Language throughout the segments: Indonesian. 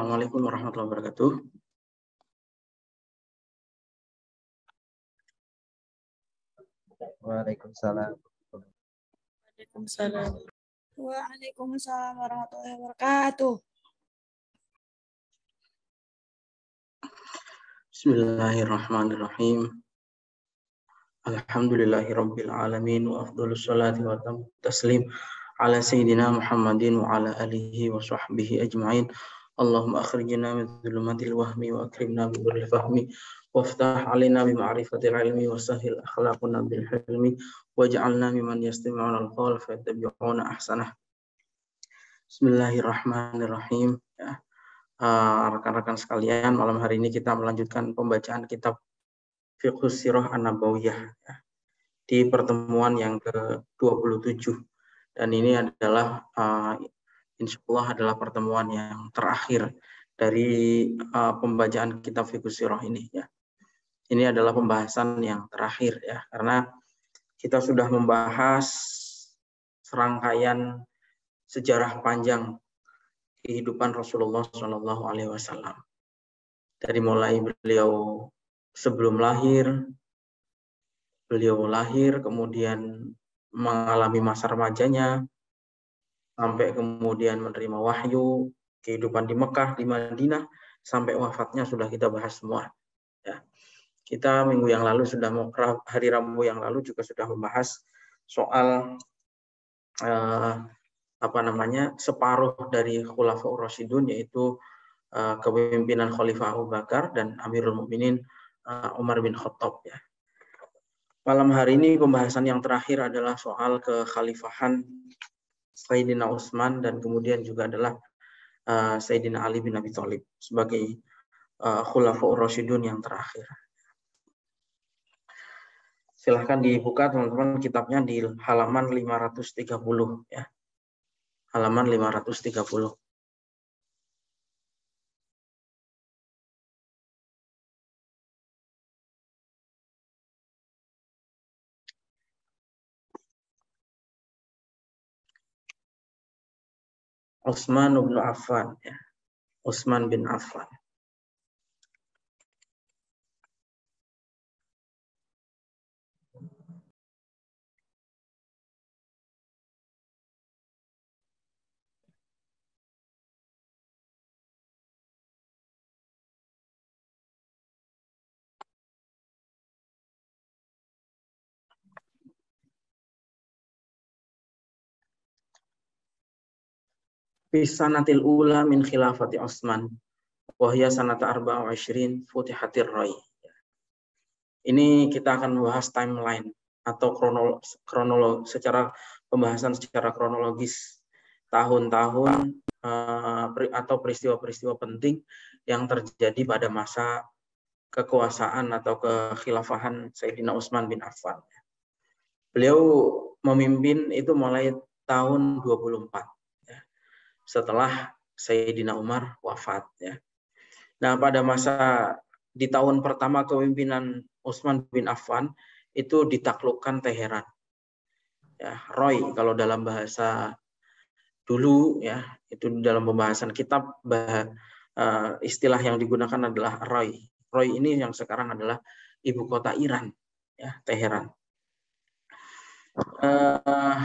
Assalamualaikum warahmatullahi wabarakatuh. Waalaikumsalam. Waalaikumsalam. Waalaikumsalam warahmatullahi wabarakatuh. Bismillahirrahmanirrahim. Alhamdulillahirabbil alamin wa afdhalus salati wa taslim ala sayyidina Muhammadin wa ala alihi wa sahbihi ajma'in. Allahumma akhrijna min dhulumatil wahmi wa akrimna bi nuril fahmi waftah alaina bi ma'rifatil ilmi wa sahhil akhlaqana bil hilmi waj'alna mimman yastami'una al-qawla fayattabi'una ahsanah. Bismillahirrahmanirrahim. Rekan-rekan sekalian, malam hari ini kita melanjutkan pembacaan kitab Fiqhus Sirah An-Nabawiyah di pertemuan yang ke-27, dan ini adalah insya Allah adalah pertemuan yang terakhir dari pembacaan kitab Fiqhus Sirah ini ya. Ini adalah pembahasan yang terakhir ya, karena kita sudah membahas serangkaian sejarah panjang kehidupan Rasulullah SAW. Dari mulai beliau sebelum lahir, beliau lahir, kemudian mengalami masa remajanya, sampai kemudian menerima wahyu, kehidupan di Mekah, di Madinah, sampai wafatnya sudah kita bahas semua. Ya. Kita minggu yang lalu sudah hari Rabu yang lalu juga sudah membahas soal separuh dari Khulafaur Rasyidun, yaitu kepemimpinan Khalifah Abu Bakar dan Amirul Mukminin Umar bin Khattab ya. Malam hari ini pembahasan yang terakhir adalah soal kekhalifahan Sayyidina Utsman dan kemudian juga adalah Sayyidina Ali bin Abi Thalib sebagai Khulafaur Rasyidun yang terakhir. Silahkan dibuka teman-teman kitabnya di halaman 530 ya. Halaman 530. Utsman bin Affan ya. Utsman bin Affan. Fi sanatil ula min khilafati Utsman wa hiya sanata 24 futihatir rai. Ini kita akan membahas timeline atau secara pembahasan secara kronologis tahun-tahun atau peristiwa-peristiwa penting yang terjadi pada masa kekuasaan atau kekhilafahan Sayyidina Utsman bin Affan. Beliau memimpin itu mulai tahun 24 ya, setelah Sayyidina Umar wafat ya. Nah, pada masa di tahun pertama kepemimpinan Utsman bin Affan itu ditaklukkan Teheran. Ya, Roy kalau dalam bahasa dulu ya, itu dalam pembahasan kitab istilah yang digunakan adalah Roy. Roy ini yang sekarang adalah ibu kota Iran ya, Teheran.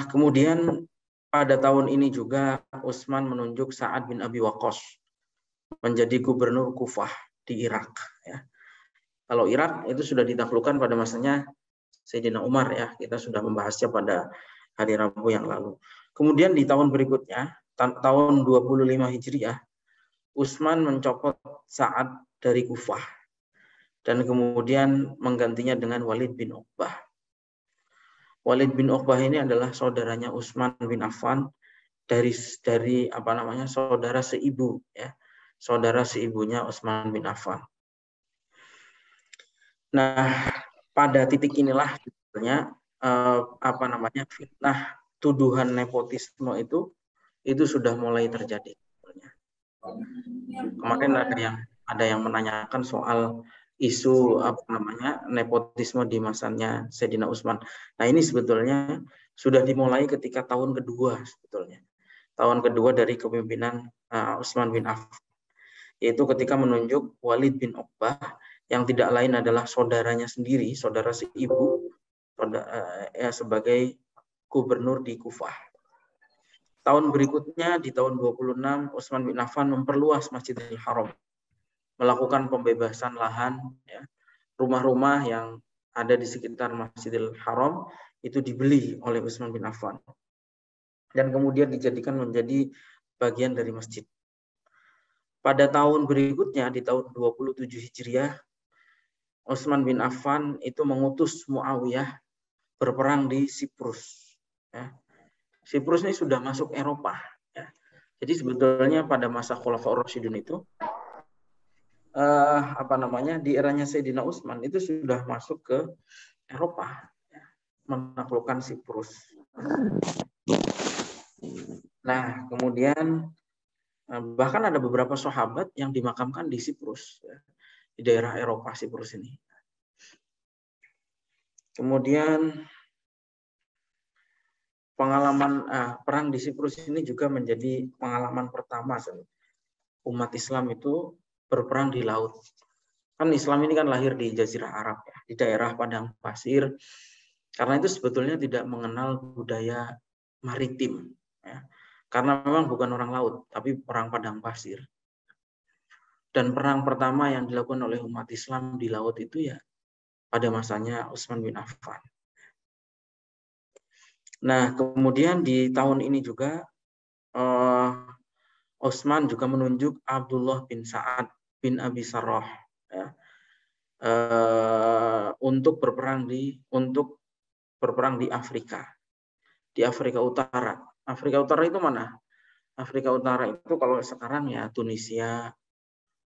Kemudian pada tahun ini juga Utsman menunjuk Sa'ad bin Abi Waqqas menjadi gubernur Kufah di Irak ya. Kalau Irak itu sudah ditaklukkan pada masanya Sayyidina Umar ya. Kita sudah membahasnya pada hari Rabu yang lalu. Kemudian di tahun berikutnya, tahun 25 Hijriah, Utsman mencopot Sa'ad dari Kufah dan kemudian menggantinya dengan Walid bin Uqbah. Walid bin Uqbah ini adalah saudaranya Utsman bin Affan dari saudara seibu ya. Saudara seibunya Utsman bin Affan. Nah, pada titik inilah sebenarnya fitnah tuduhan nepotisme itu sudah mulai terjadi. Kemarin ada yang menanyakan soal isu nepotisme di masanya Sayyidina Utsman. Nah, ini sebetulnya sudah dimulai ketika tahun kedua sebetulnya. Tahun kedua dari kepemimpinan Utsman bin Affan. yaitu ketika menunjuk Walid bin Uqbah yang tidak lain adalah saudaranya sendiri, saudara seibu, sebagai gubernur di Kufah. Tahun berikutnya di tahun 26 Utsman bin Affan memperluas Masjidil Haram, melakukan pembebasan lahan, ya, rumah-rumah yang ada di sekitar Masjidil Haram itu dibeli oleh Utsman bin Affan dan kemudian dijadikan menjadi bagian dari masjid. Pada tahun berikutnya di tahun 27 Hijriah, Utsman bin Affan itu mengutus Muawiyah berperang di Siprus. Ya. Siprus ini sudah masuk Eropa. Ya. Jadi sebetulnya pada masa Khulafaur Rasyidun itu di eranya Sayyidina Utsman itu sudah masuk ke Eropa, ya, menaklukkan Siprus. Nah, kemudian bahkan ada beberapa sahabat yang dimakamkan di Siprus, ya, di daerah Eropa Siprus ini. Kemudian pengalaman perang di Siprus ini juga menjadi pengalaman pertama umat Islam itu berperang di laut. Kan Islam ini kan lahir di Jazirah Arab, ya, di daerah padang pasir. Karena itu sebetulnya tidak mengenal budaya maritim, ya. Karena memang bukan orang laut, tapi orang padang pasir. Dan perang pertama yang dilakukan oleh umat Islam di laut itu ya pada masanya Utsman bin Affan. Nah, kemudian di tahun ini juga Utsman juga menunjuk Abdullah bin Sa'ad bin Abi Sarrah, ya, untuk berperang di Afrika, di Afrika Utara. Afrika Utara itu mana? Afrika Utara itu kalau sekarang ya Tunisia,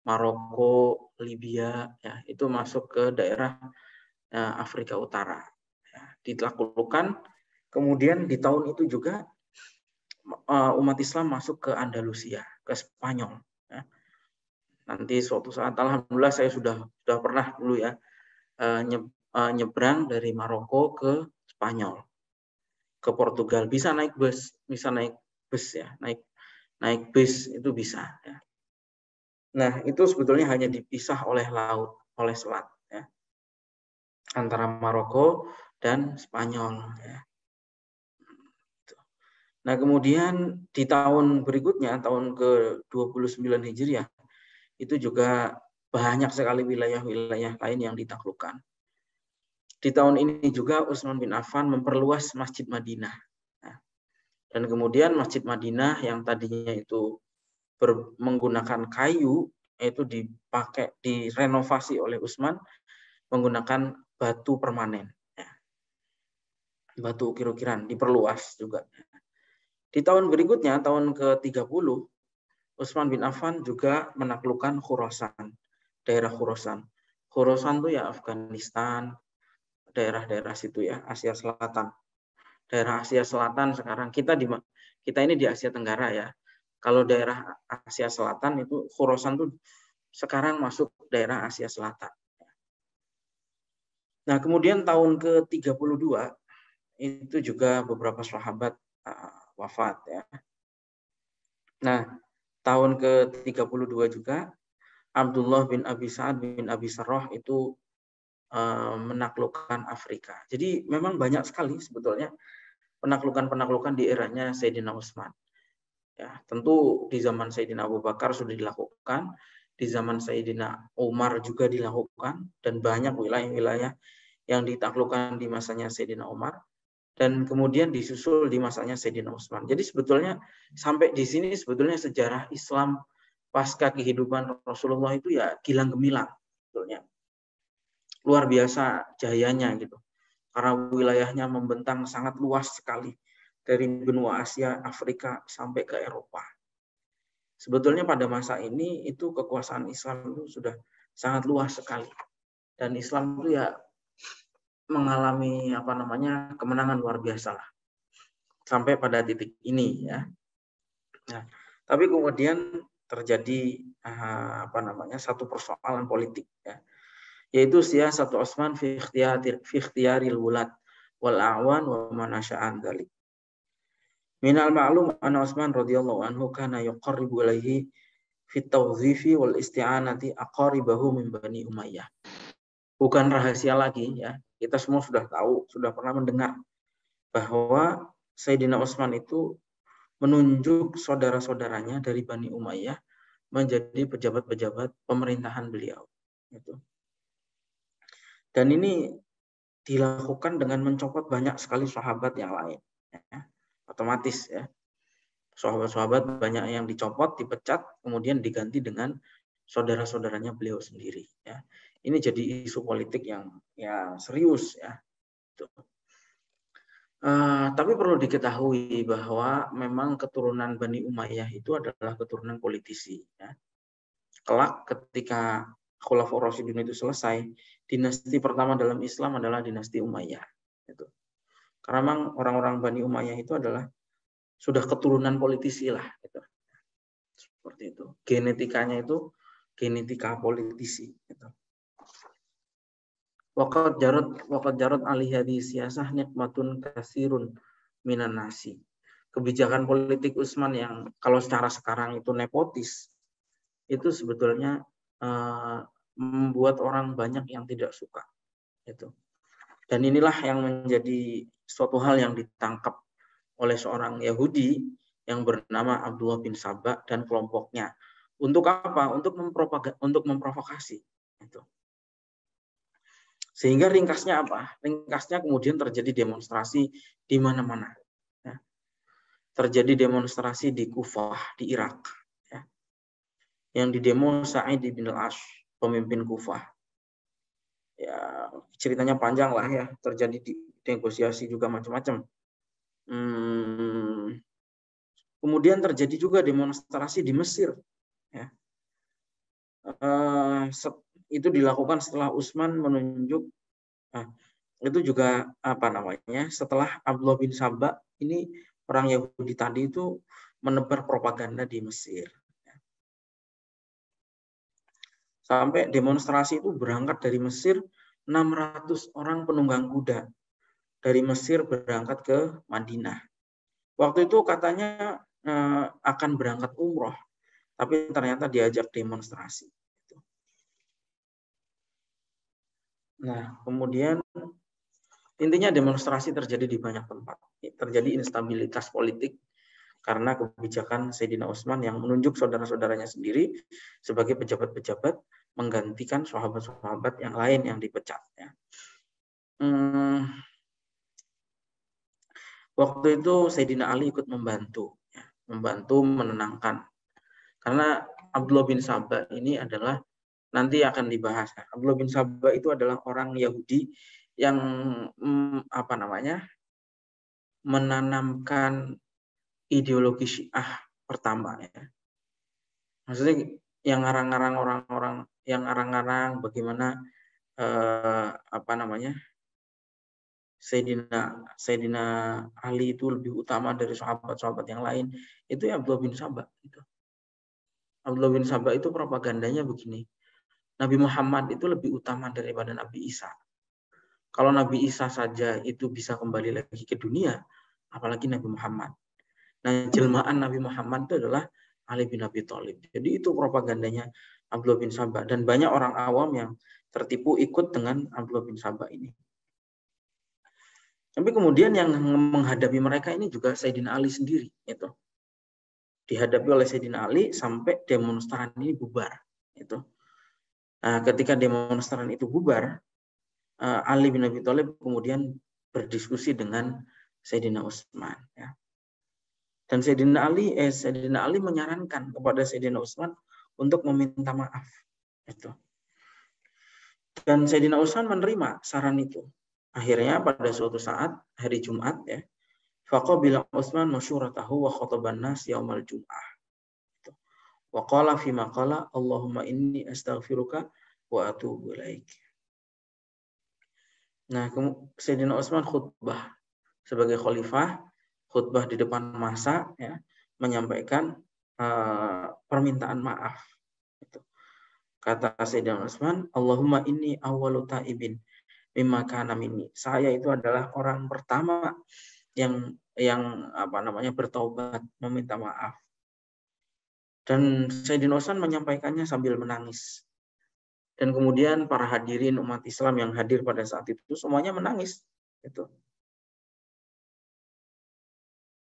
Maroko, Libya, ya itu masuk ke daerah Afrika Utara. Ya, ditaklukkan. Kemudian di tahun itu juga umat Islam masuk ke Andalusia, ke Spanyol. Ya. Nanti suatu saat, alhamdulillah saya sudah pernah dulu ya nyebrang dari Maroko ke Spanyol, ke Portugal. Bisa naik bus ya, naik bis itu bisa. Ya. Nah itu sebetulnya hanya dipisah oleh laut, oleh selat, ya, antara Maroko dan Spanyol. Ya. Nah kemudian di tahun berikutnya, tahun ke-29 Hijriah, itu juga banyak sekali wilayah-wilayah lain yang ditaklukkan. Di tahun ini juga Utsman bin Affan memperluas Masjid Madinah. Dan kemudian Masjid Madinah yang tadinya itu menggunakan kayu, itu direnovasi oleh Utsman menggunakan batu permanen. Batu ukir-ukiran, diperluas juga. Di tahun berikutnya, tahun ke-30, Utsman bin Affan juga menaklukkan Khurasan, daerah Khurasan. Khurasan itu ya Afghanistan, daerah-daerah situ ya, Asia Selatan. Daerah Asia Selatan sekarang kita ini di Asia Tenggara ya. Kalau daerah Asia Selatan itu Khurasan itu sekarang masuk daerah Asia Selatan. Nah, kemudian tahun ke-32 itu juga beberapa sahabat wafat ya. Nah, tahun ke-32 juga Abdullah bin Abi Sa'ad bin Abi Sarrah itu menaklukkan Afrika. Jadi memang banyak sekali sebetulnya penaklukan-penaklukan di eranya Sayyidina Utsman. Ya, tentu di zaman Sayyidina Abu Bakar sudah dilakukan, di zaman Sayyidina Umar juga dilakukan, dan banyak wilayah-wilayah yang ditaklukkan di masanya Sayyidina Umar. Dan kemudian disusul di masanya Sayyidina Utsman. Jadi sebetulnya sampai di sini sebetulnya sejarah Islam pasca kehidupan Rasulullah itu ya gilang gemilang sebetulnya. Luar biasa jayanya gitu. Karena wilayahnya membentang sangat luas sekali dari benua Asia, Afrika sampai ke Eropa. Sebetulnya pada masa ini itu kekuasaan Islam itu sudah sangat luas sekali. Dan Islam itu ya mengalami kemenangan luar biasa lah sampai pada titik ini ya. Nah, tapi kemudian terjadi satu persoalan politik ya, yaitu siyasatu Utsman fi ikhtiyaril wulad wal a'wan wa man sya'an dzalik. Minal ma'lum anna Utsman radhiyallahu anhu kana yuqarribu ilaihi fit tawzifi wal isti'anati aqaribahu min Bani Umayyah. Bukan rahasia lagi ya. Kita semua sudah tahu, sudah pernah mendengar bahwa Sayyidina Utsman itu menunjuk saudara-saudaranya dari Bani Umayyah menjadi pejabat-pejabat pemerintahan beliau. Dan ini dilakukan dengan mencopot banyak sekali sahabat yang lain. Ya. Otomatis ya. Sahabat-sahabat banyak yang dicopot, dipecat, kemudian diganti dengan saudara-saudaranya beliau sendiri. Ya. Ini jadi isu politik yang serius ya. Tapi perlu diketahui bahwa memang keturunan Bani Umayyah itu adalah keturunan politisi. Ya. Kelak ketika Khulafaur Rasyidun itu selesai, dinasti pertama dalam Islam adalah dinasti Umayyah. Itu. Karena memang orang-orang Bani Umayyah itu adalah sudah keturunan politisi lah. Gitu. Seperti itu. Genetikanya itu genetika politisi. Gitu. Waqad jarat alih hadis siyasah nikmatun katsirun minan nasi. Kebijakan politik Utsman yang kalau secara sekarang itu nepotis, itu sebetulnya membuat orang banyak yang tidak suka. Itu. Dan inilah yang menjadi suatu hal yang ditangkap oleh seorang Yahudi yang bernama Abdullah bin Saba dan kelompoknya. Untuk apa? Untuk memprovokasi. Itu. Sehingga ringkasnya apa? Ringkasnya kemudian terjadi demonstrasi di mana-mana. Ya. Terjadi demonstrasi di Kufah, di Irak. Ya. Yang didemo Sa'id bin al-Ash, pemimpin Kufah. Ya, ceritanya panjang lah ya. Terjadi di negosiasi juga macam-macam. Kemudian terjadi juga demonstrasi di Mesir. Ya. Itu dilakukan setelah Utsman menunjuk, itu juga setelah Abdullah bin Saba ini orang Yahudi tadi itu menebar propaganda di Mesir. Sampai demonstrasi itu berangkat dari Mesir 600 orang penunggang kuda dari Mesir berangkat ke Madinah. Waktu itu katanya akan berangkat umroh, tapi ternyata diajak demonstrasi. Nah, kemudian intinya demonstrasi terjadi di banyak tempat. Terjadi instabilitas politik karena kebijakan Sayyidina Utsman yang menunjuk saudara-saudaranya sendiri sebagai pejabat-pejabat menggantikan sahabat-sahabat yang lain yang dipecat. Ya. Waktu itu Sayyidina Ali ikut membantu menenangkan. Karena Abdullah bin Saba ini adalah nanti akan dibahas. Abdullah bin Saba itu adalah orang Yahudi yang menanamkan ideologi Syiah pertama ya. Maksudnya yang ngarang-ngarang orang-orang yang ngarang-ngarang bagaimana Sayyidina Ali itu lebih utama dari sahabat-sahabat yang lain, itu ya Abdullah bin Saba gitu. Abdullah bin Saba itu propagandanya begini. Nabi Muhammad itu lebih utama daripada Nabi Isa. Kalau Nabi Isa saja itu bisa kembali lagi ke dunia, apalagi Nabi Muhammad. Nah, jelmaan Nabi Muhammad itu adalah Ali bin Abi Thalib. Jadi itu propagandanya Abdullah bin Saba. Dan banyak orang awam yang tertipu ikut dengan Abdullah bin Saba ini. Tapi kemudian yang menghadapi mereka ini juga Sayyidina Ali sendiri. Itu. Dihadapi oleh Sayyidina Ali sampai demonstran ini bubar. Itu. Nah, ketika demonstran itu bubar, Ali bin Abi Thalib kemudian berdiskusi dengan Sayyidina Utsman. Ya. Dan Sayyidina Ali menyarankan kepada Sayyidina Utsman untuk meminta maaf. Itu. Dan Sayyidina Utsman menerima saran itu. Akhirnya pada suatu saat hari Jumat ya, faqabila Utsman masyuratahu wa khataban nas yaumal Jum'ah. Wa qala fi ma qala Allahumma inni astaghfiruka wa atubu ilaik. Nah, Sayyidina Utsman khutbah sebagai khalifah, khutbah di depan massa ya, menyampaikan permintaan maaf. Itu. Kata Sayyidina Utsman, Allahumma inni awwalu ta'ibin mimma kana minni. Saya itu adalah orang pertama yang bertaubat, meminta maaf. Dan Sayyidina Utsman menyampaikannya sambil menangis. Dan kemudian para hadirin umat Islam yang hadir pada saat itu semuanya menangis. Itu.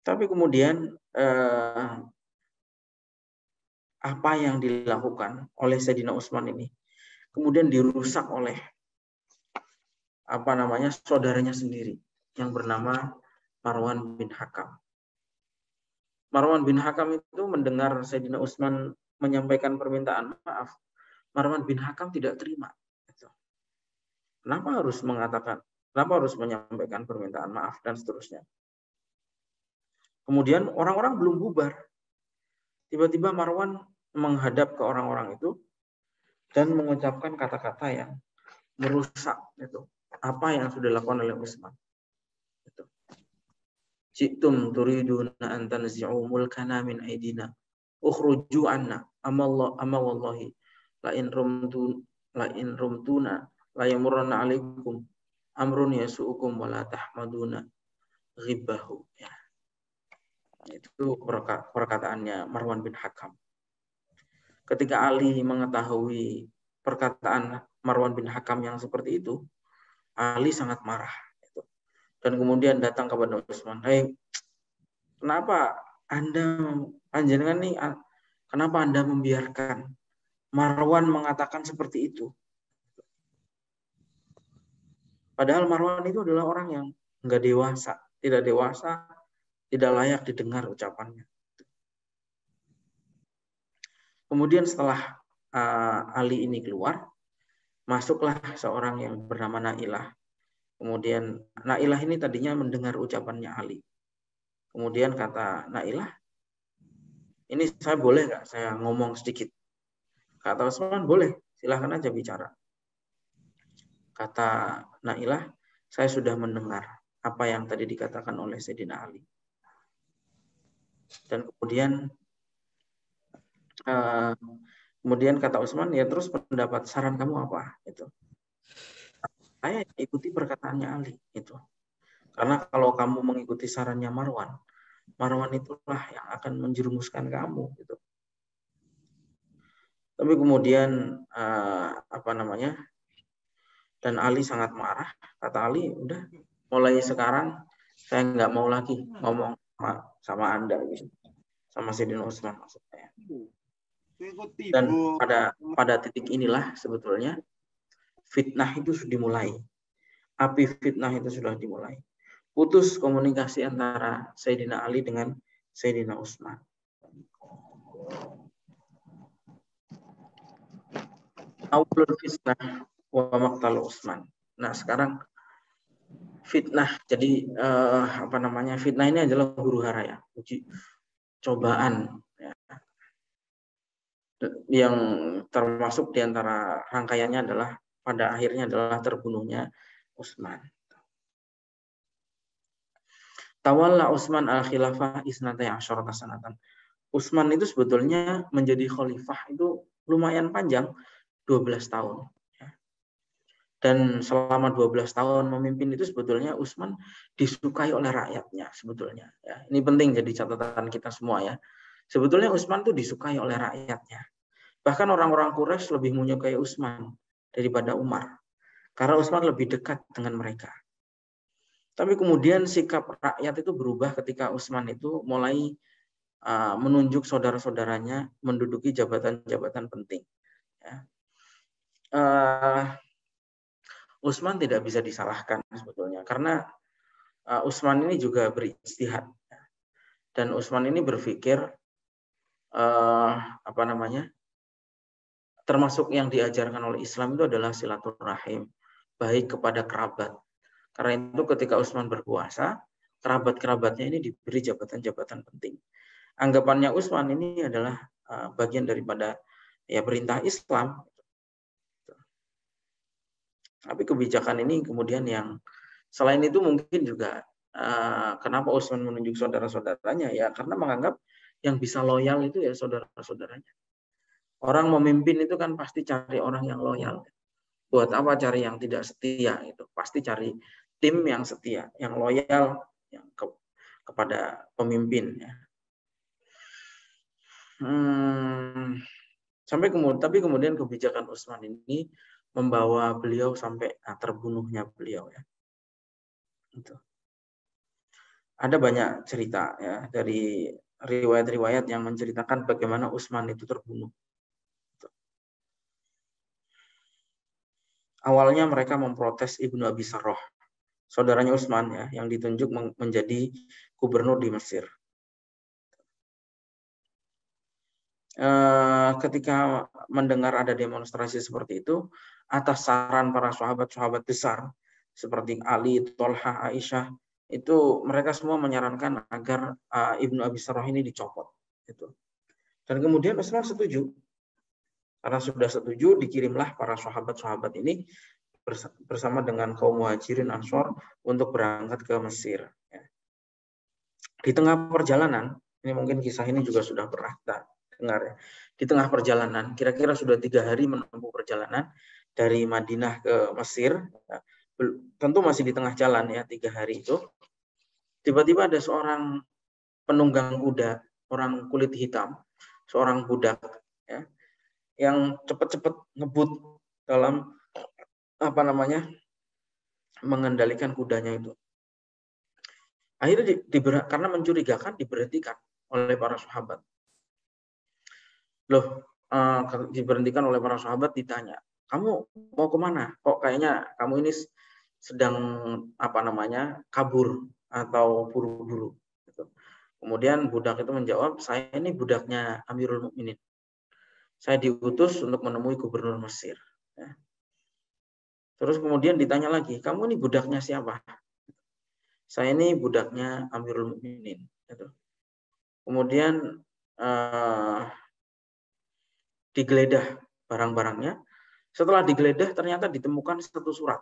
Tapi kemudian apa yang dilakukan oleh Sayyidina Utsman ini kemudian dirusak oleh saudaranya sendiri yang bernama Marwan bin Hakam. Marwan bin Hakam itu mendengar Sayyidina Utsman menyampaikan permintaan maaf. Marwan bin Hakam tidak terima. Kenapa harus menyampaikan permintaan maaf dan seterusnya. Kemudian orang-orang belum bubar. Tiba-tiba Marwan menghadap ke orang-orang itu dan mengucapkan kata-kata yang merusak itu apa yang sudah dilakukan oleh Utsman. Itu. Jitum turiduna an tanzi'u mulkana min aidina ukhruju anna amma wallahi la in rumtuna la yamurruna alaikum amrun yasu'ukum wa la tahmaduna ghibbahu. Ya. Itu perkataannya Marwan bin Hakam. Ketika Ali mengetahui perkataan Marwan bin Hakam yang seperti itu, Ali sangat marah. Dan kemudian datang kepada Utsman, "Hei, kenapa kenapa Anda membiarkan Marwan mengatakan seperti itu?" Padahal Marwan itu adalah orang yang tidak dewasa, tidak layak didengar ucapannya. Kemudian setelah Ali ini keluar, masuklah seorang yang bernama Nailah. Kemudian Nailah ini tadinya mendengar ucapannya Ali. Kemudian kata Nailah, "Ini saya boleh nggak saya ngomong sedikit?" Kata Utsman, "Boleh, silahkan aja bicara." Kata Nailah, "Saya sudah mendengar apa yang tadi dikatakan oleh Sayyidina Ali." Dan kemudian kata Utsman, "Ya terus pendapat saran kamu apa?" Itu. "Saya ikuti perkataannya Ali." Itu. Karena kalau kamu mengikuti sarannya Marwan itulah yang akan menjerumuskan kamu. Gitu. Tapi kemudian dan Ali sangat marah. Kata Ali, "Udah, mulai sekarang saya nggak mau lagi ngomong sama Anda, gitu. Sama Sayyidina Utsman maksudnya." Dan pada titik inilah sebetulnya fitnah itu sudah dimulai. Api fitnah itu sudah dimulai. Putus komunikasi antara Sayyidina Ali dengan Sayyidina Utsman. Awalul fitnah wa maqtal Utsman. Nah, sekarang fitnah. Jadi fitnah ini adalah huru hara ya, cobaan ya. Yang termasuk diantara rangkaiannya adalah pada akhirnya adalah terbunuhnya Utsman. Tawalla Utsman al-khilafah isnatai asyarata sanatan. Utsman itu sebetulnya menjadi khalifah itu lumayan panjang, 12 tahun. Dan selama 12 tahun memimpin itu sebetulnya Utsman disukai oleh rakyatnya sebetulnya. Ya, ini penting jadi catatan kita semua ya. Sebetulnya Utsman itu disukai oleh rakyatnya. Bahkan orang-orang Quraisy lebih menyukai Utsman daripada Umar. Karena Utsman lebih dekat dengan mereka. Tapi kemudian sikap rakyat itu berubah ketika Utsman itu mulai menunjuk saudara-saudaranya menduduki jabatan-jabatan penting. Ya. Utsman tidak bisa disalahkan sebetulnya karena Utsman ini juga berijtihad dan Utsman ini berpikir termasuk yang diajarkan oleh Islam itu adalah silaturahim, baik kepada kerabat. Karena itu ketika Utsman berkuasa, kerabat-kerabatnya ini diberi jabatan-jabatan penting. Anggapannya Utsman ini adalah bagian daripada perintah Islam. Tapi kebijakan ini kemudian yang selain itu mungkin juga kenapa Utsman menunjuk saudara-saudaranya ya karena menganggap yang bisa loyal itu ya saudara-saudaranya. Orang memimpin itu kan pasti cari orang yang loyal. Buat apa cari yang tidak setia itu? Pasti cari tim yang setia, yang loyal kepada pemimpin. Ya. Tapi kemudian kebijakan Utsman ini membawa beliau sampai terbunuhnya beliau ya. Gitu. Ada banyak cerita ya dari riwayat-riwayat yang menceritakan bagaimana Utsman itu terbunuh. Awalnya mereka memprotes Ibnu Abi Sarrah, saudaranya Utsman ya, yang ditunjuk menjadi gubernur di Mesir. Ketika mendengar ada demonstrasi seperti itu, atas saran para sahabat-sahabat besar seperti Ali, Tolha, Aisyah, itu mereka semua menyarankan agar Ibnu Abi Sarrah ini dicopot. Gitu. Dan kemudian Utsman setuju. Karena sudah setuju, dikirimlah para sahabat-sahabat ini bersama dengan kaum Muhajirin Ansor untuk berangkat ke Mesir. Di tengah perjalanan, ini mungkin kisah ini juga sudah pernah kita dengar ya. Di tengah perjalanan, kira-kira sudah 3 hari menempuh perjalanan dari Madinah ke Mesir. Tentu masih di tengah jalan ya, 3 hari itu. Tiba-tiba ada seorang penunggang kuda, orang kulit hitam, seorang budak ya, yang cepat-cepat ngebut dalam mengendalikan kudanya itu. Akhirnya karena mencurigakan diberhentikan oleh para sahabat. Diberhentikan oleh para sahabat, ditanya, kamu mau kemana? Kok kayaknya kamu ini sedang kabur atau buru-buru? Kemudian budak itu menjawab, saya ini budaknya Amirul Mukminin. Saya diutus untuk menemui gubernur Mesir. Terus kemudian ditanya lagi, kamu ini budaknya siapa? Saya ini budaknya Amirul Mukminin. Kemudian digeledah barang-barangnya. Setelah digeledah ternyata ditemukan satu surat.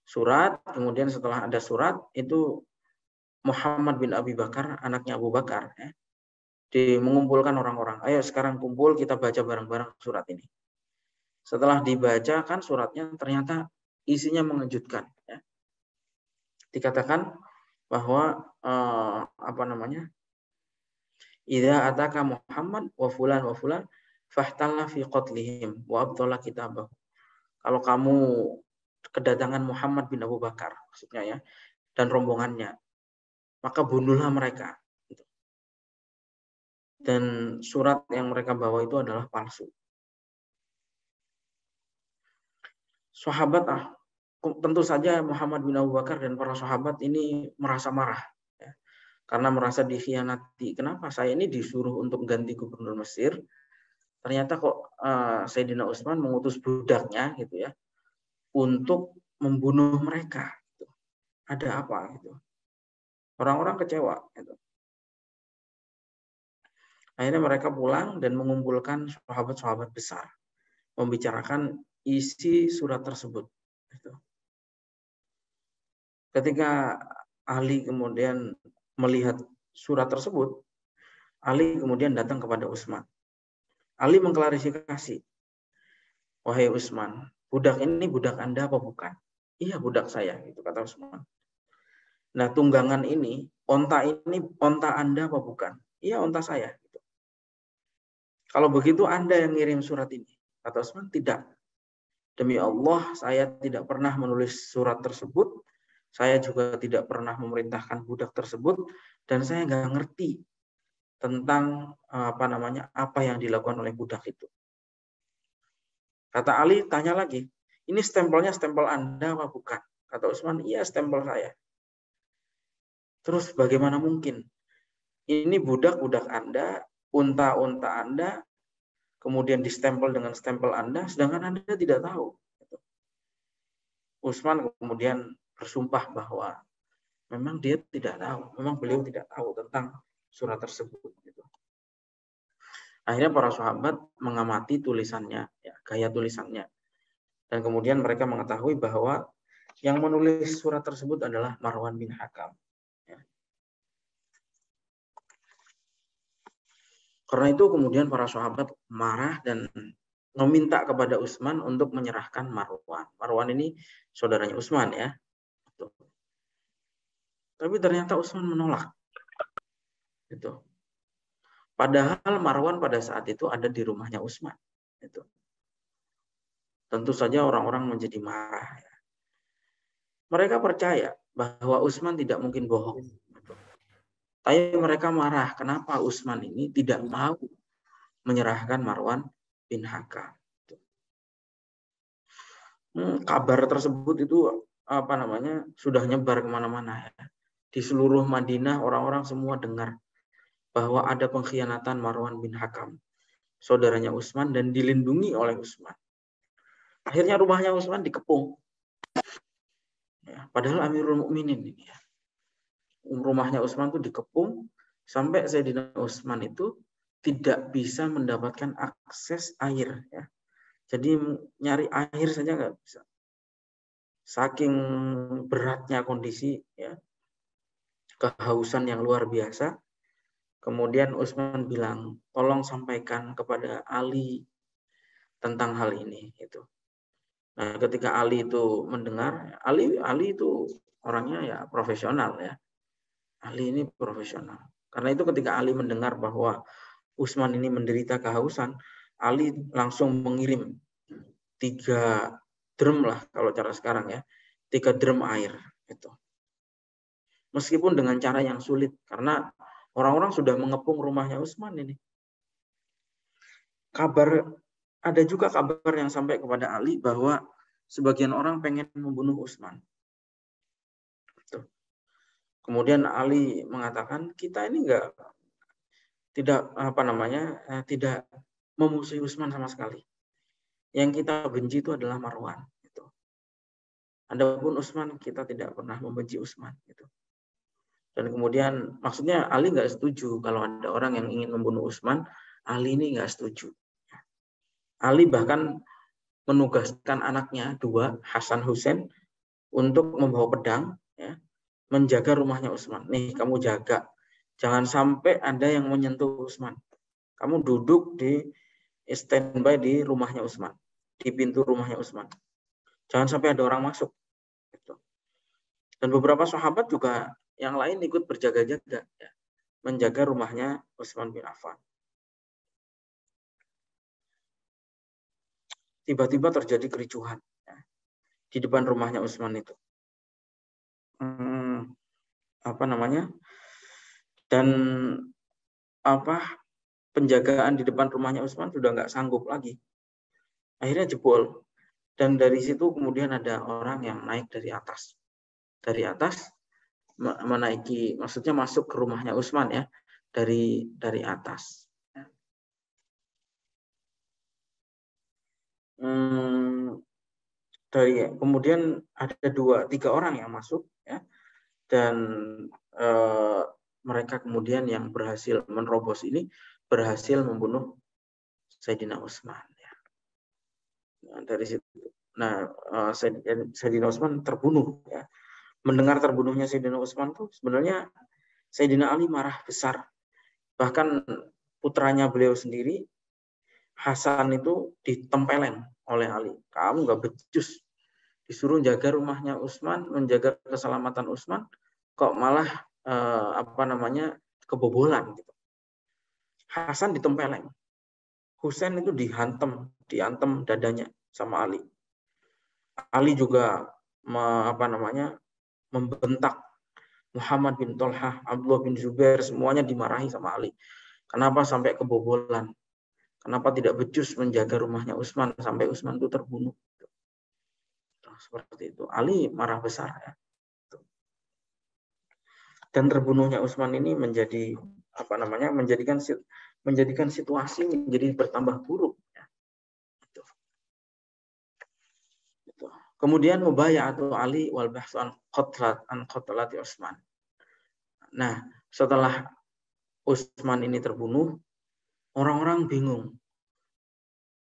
Surat, kemudian setelah ada surat itu Muhammad bin Abi Bakar, anaknya Abu Bakar, mengumpulkan orang-orang. Ayo sekarang kumpul, kita baca bareng-bareng surat ini. Setelah dibaca kan suratnya ternyata isinya mengejutkan. Ya. Dikatakan bahwa idza ataka Muhammad wa fulan fahtalla fi qatlihim wa abtala kitabahu. Kalau kamu kedatangan Muhammad bin Abu Bakar, maksudnya ya, dan rombongannya, maka bunuhlah mereka. Dan surat yang mereka bawa itu adalah palsu. Sahabat tentu saja Muhammad bin Abu Bakar dan para sahabat ini merasa marah. Ya, karena merasa dikhianati. Kenapa saya ini disuruh untuk ganti gubernur Mesir, ternyata kok Sayyidina Utsman mengutus budaknya gitu ya untuk membunuh mereka. Gitu. Ada apa gitu? Orang-orang kecewa. Gitu. Akhirnya mereka pulang dan mengumpulkan sahabat-sahabat besar, membicarakan isi surat tersebut. Gitu. Ketika Ali kemudian melihat surat tersebut, Ali kemudian datang kepada Utsman. Ali mengklarifikasi, wahai Utsman, budak ini budak Anda apa bukan? Iya, budak saya, gitu kata Utsman. Nah, tunggangan ini onta Anda apa bukan? Iya, onta saya. Gitu. Kalau begitu Anda yang ngirim surat ini. Kata Utsman, tidak. Demi Allah, saya tidak pernah menulis surat tersebut. Saya juga tidak pernah memerintahkan budak tersebut. Dan saya nggak ngerti tentang apa yang dilakukan oleh budak itu. Kata Ali, tanya lagi, ini stempelnya stempel Anda apa bukan? Kata Utsman, iya stempel saya. Terus bagaimana mungkin? Ini budak-budak Anda, unta-unta Anda, kemudian distempel dengan stempel Anda, sedangkan Anda tidak tahu. Utsman kemudian bersumpah bahwa memang dia tidak tahu, memang beliau tidak tahu tentang surat tersebut. Akhirnya para sahabat mengamati tulisannya, ya, gaya tulisannya. Dan kemudian mereka mengetahui bahwa yang menulis surat tersebut adalah Marwan bin Hakam. Ya. Karena itu kemudian para sahabat marah dan meminta kepada Utsman untuk menyerahkan Marwan. Marwan ini saudaranya Utsman ya. Tapi ternyata Utsman menolak. Gitu. Padahal Marwan pada saat itu ada di rumahnya Utsman. Itu. Tentu saja orang-orang menjadi marah. Mereka percaya bahwa Utsman tidak mungkin bohong. Tapi mereka marah, kenapa Utsman ini tidak mau menyerahkan Marwan bin Hakam. Kabar tersebut itu sudah nyebar kemana-mana ya. Di seluruh Madinah orang-orang semua dengar bahwa ada pengkhianatan Marwan bin Hakam, saudaranya Utsman, dan dilindungi oleh Utsman. Akhirnya rumahnya Utsman dikepung. Ya, padahal Amirul Mukminin ini ya. Rumahnya Utsman itu dikepung sampai Sayyidina Utsman itu tidak bisa mendapatkan akses air ya. Jadi nyari air saja nggak bisa. Saking beratnya kondisi ya. Kehausan yang luar biasa. Kemudian Utsman bilang, tolong sampaikan kepada Ali tentang hal ini gitu. Nah, ketika Ali itu mendengar, Ali itu orangnya ya profesional ya. Ali ini profesional. Karena itu ketika Ali mendengar bahwa Utsman ini menderita kehausan, Ali langsung mengirim 3 drum lah kalau cara sekarang ya, 3 drum air itu. Meskipun dengan cara yang sulit karena orang-orang sudah mengepung rumahnya Utsman ini. Ada juga kabar yang sampai kepada Ali bahwa sebagian orang pengen membunuh Utsman. Kemudian Ali mengatakan kita ini tidak memusuhi Utsman sama sekali. Yang kita benci itu adalah Marwan. Gitu. Adapun Utsman kita tidak pernah membenci Utsman. Gitu. Dan kemudian maksudnya Ali nggak setuju kalau ada orang yang ingin membunuh Utsman. Ali ini nggak setuju. Ali bahkan menugaskan anaknya 2, Hasan Husain, untuk membawa pedang, ya, menjaga rumahnya Utsman. Nih kamu jaga, jangan sampai ada yang menyentuh Utsman. Kamu duduk di standby di rumahnya Utsman, di pintu rumahnya Utsman. Jangan sampai ada orang masuk. Dan beberapa sahabat juga yang lain ikut berjaga-jaga, ya, menjaga rumahnya Utsman bin Affan. Tiba-tiba terjadi kericuhan ya, di depan rumahnya Utsman itu. Dan penjagaan di depan rumahnya Utsman sudah nggak sanggup lagi. Akhirnya jebol. Dan dari situ kemudian ada orang yang naik dari atas. Dari atas menaiki, maksudnya masuk ke rumahnya Utsman ya, dari atas. Kemudian ada 2-3 orang yang masuk ya, dan mereka kemudian yang berhasil menerobos ini berhasil membunuh Sayyidina Utsman ya. Nah, dari situ Sayyidina Utsman terbunuh ya. Mendengar terbunuhnya Sayyidina Utsman tuh sebenarnya Sayyidina Ali marah besar. Bahkan putranya beliau sendiri Hasan itu ditempeleng oleh Ali. Kamu nggak becus, disuruh jaga rumahnya Utsman, menjaga keselamatan Utsman, kok malah kebobolan gitu. Hasan ditempeleng. Husain itu diantem dadanya sama Ali. Ali juga membentak Muhammad bin Tolhah, Abdullah bin Zubair, semuanya dimarahi sama Ali. Kenapa sampai kebobolan? Kenapa tidak becus menjaga rumahnya Utsman sampai Utsman itu terbunuh? Nah, seperti itu. Ali marah besar ya. Dan terbunuhnya Utsman ini menjadikan situasi menjadi bertambah buruk. Ya. Kemudian mubaya'atu Ali wal bahsu an qatlati Utsman. Nah, setelah Utsman ini terbunuh, orang-orang bingung.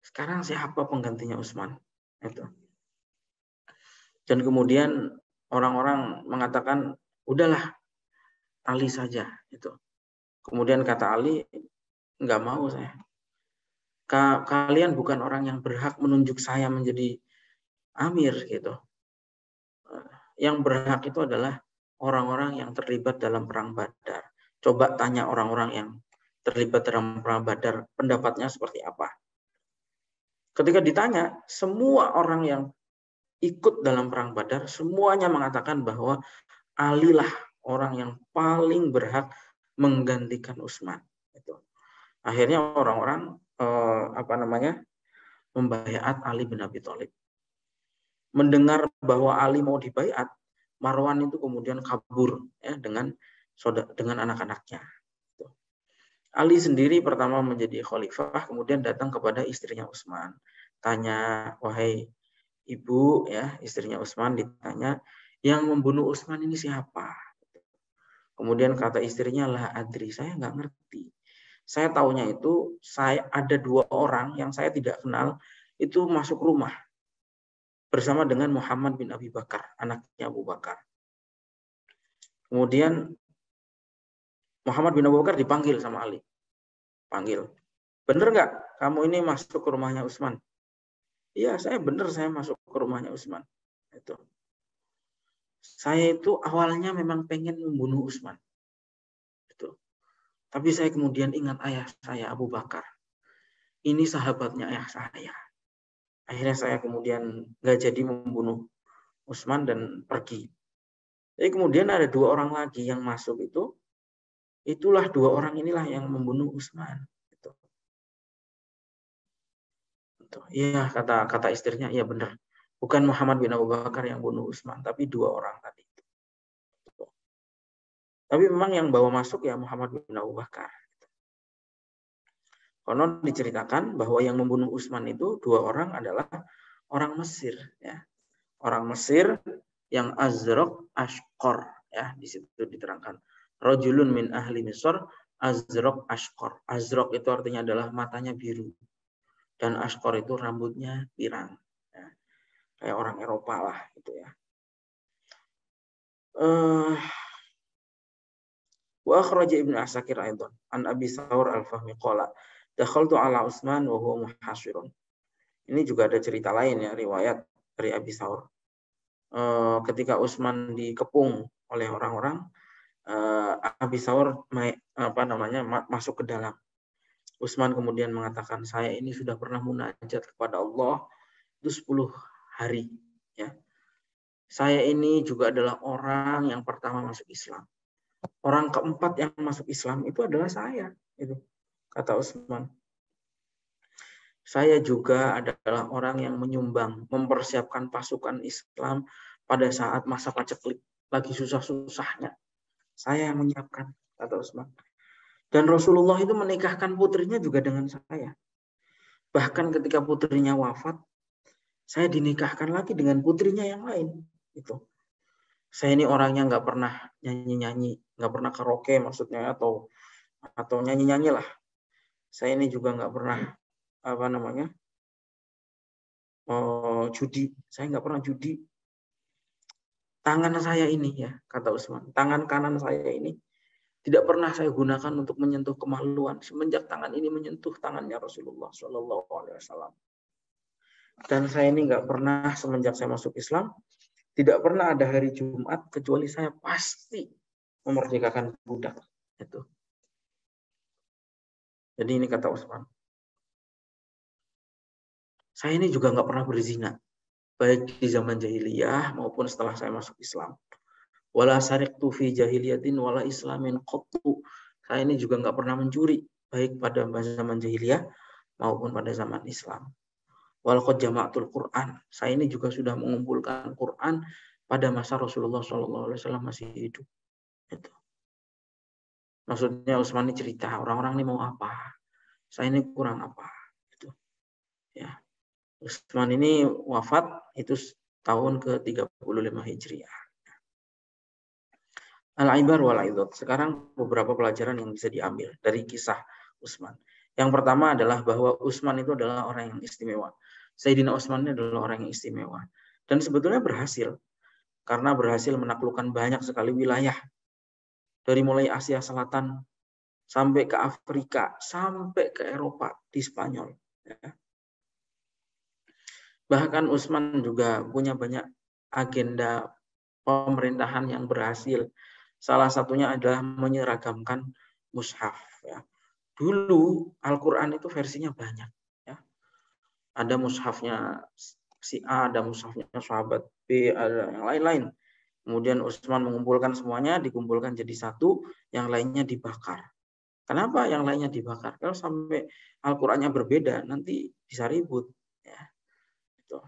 Sekarang siapa penggantinya Utsman? Itu. Dan kemudian orang-orang mengatakan, udahlah Ali saja. Itu. Kemudian kata Ali, nggak mau saya. Kalian bukan orang yang berhak menunjuk saya menjadi amir gitu. Yang berhak itu adalah orang-orang yang terlibat dalam perang Badar. Coba tanya orang-orang yang terlibat dalam perang Badar, pendapatnya seperti apa. Ketika ditanya, semua orang yang ikut dalam perang Badar, semuanya mengatakan bahwa Ali lah orang yang paling berhak menggantikan Utsman. Itu. Akhirnya orang-orang membaiat Ali bin Abi Thalib. Mendengar bahwa Ali mau dibaiat, Marwan itu kemudian kabur ya dengan anak-anaknya. Ali sendiri pertama menjadi khalifah, kemudian datang kepada istrinya Utsman, tanya, wahai ibu, ya istrinya Utsman ditanya, yang membunuh Utsman ini siapa? Kemudian kata istrinya, lah adri, saya nggak ngerti. Saya taunya itu saya ada 2 orang yang saya tidak kenal itu masuk rumah bersama dengan Muhammad bin Abi Bakar, anaknya Abu Bakar. Kemudian Muhammad bin Abu Bakar dipanggil sama Ali. Panggil. Bener nggak kamu ini masuk ke rumahnya Utsman? Iya, saya bener, saya masuk ke rumahnya Utsman. Itu. Saya itu awalnya memang pengen membunuh Utsman. Itu. Tapi saya kemudian ingat ayah saya Abu Bakar. Ini sahabatnya ayah saya. Akhirnya saya kemudian nggak jadi membunuh Utsman dan pergi. Jadi kemudian ada 2 orang lagi yang masuk itu. Itulah 2 orang inilah yang membunuh Utsman. Iya, kata istrinya, iya benar. Bukan Muhammad bin Abu Bakar yang bunuh Utsman, tapi 2 orang tadi. Tapi memang yang bawa masuk ya Muhammad bin Abu Bakar. Konon diceritakan bahwa yang membunuh Utsman itu 2 orang adalah orang Mesir, ya. Orang Mesir yang Azraq Ashqar, ya, di situ diterangkan. Rajulun min ahli Misr Azraq Ashqar. Azraq itu artinya adalah matanya biru. Dan Ashqar itu rambutnya pirang. Ya. Kayak orang Eropa lah gitu ya. Wa akhraja Ibnu Asakir aidan an Abi Thawr al-Fahmi qala dakhaltu ala Utsman wa huwa muhasirun. Ini juga ada cerita lain ya, riwayat dari Abi Thawr. Ketika Utsman dikepung oleh orang-orang, Abi Thawr masuk ke dalam. Utsman kemudian mengatakan, saya ini sudah pernah munajat kepada Allah itu 10 hari ya. Saya ini juga adalah orang yang pertama masuk Islam. Orang keempat yang masuk Islam itu adalah saya, itu kata Utsman. Saya juga adalah orang yang menyumbang, mempersiapkan pasukan Islam pada saat masa paceklik, lagi susah-susahnya. Saya yang menyiapkan, kata Utsman. Dan Rasulullah itu menikahkan putrinya juga dengan saya. Bahkan ketika putrinya wafat, saya dinikahkan lagi dengan putrinya yang lain. Itu. Saya ini orangnya nggak pernah nyanyi-nyanyi, nggak pernah karaoke maksudnya atau nyanyi-nyanyi lah. Saya ini juga nggak pernah judi. Saya nggak pernah judi. Tangan saya ini ya, kata Utsman, tangan kanan saya ini tidak pernah saya gunakan untuk menyentuh kemaluan semenjak tangan ini menyentuh tangannya Rasulullah Shallallahu Alaihi Wasallam. Dan saya ini nggak pernah semenjak saya masuk Islam, tidak pernah ada hari Jumat kecuali saya pasti memerdekakan budak. Itu. Jadi ini kata Utsman. Saya ini juga nggak pernah berzina, baik di zaman jahiliyah maupun setelah saya masuk Islam. Wala sariqtu fi jahiliyatin wala islamin qattu. Saya ini juga nggak pernah mencuri, baik pada zaman jahiliyah maupun pada zaman Islam. Wal qad jama'tul Quran. Saya ini juga sudah mengumpulkan Quran pada masa Rasulullah SAW masih hidup. Itu. Maksudnya Utsman ini cerita, orang-orang ini mau apa? Saya ini kurang apa? Itu. Ya. Utsman ini wafat itu tahun ke-35 Hijriah. Al-Ibar wal-Aidot. Sekarang beberapa pelajaran yang bisa diambil dari kisah Utsman. Yang pertama adalah bahwa Utsman itu adalah orang yang istimewa. Sayyidina Utsman ini adalah orang yang istimewa. Dan sebetulnya berhasil. Karena berhasil menaklukkan banyak sekali wilayah. Dari mulai Asia Selatan sampai ke Afrika, sampai ke Eropa di Spanyol. Bahkan Utsman juga punya banyak agenda pemerintahan yang berhasil. Salah satunya adalah menyeragamkan mushaf. Ya. dulu Al-Quran itu versinya banyak. Ya. Ada mushafnya si A, ada mushafnya sahabat B, ada yang lain-lain. Kemudian Utsman mengumpulkan semuanya, dikumpulkan jadi satu, yang lainnya dibakar. Kenapa yang lainnya dibakar? Kalau sampai Al-Qur'annya berbeda, nanti bisa ribut. Ya. Gitu.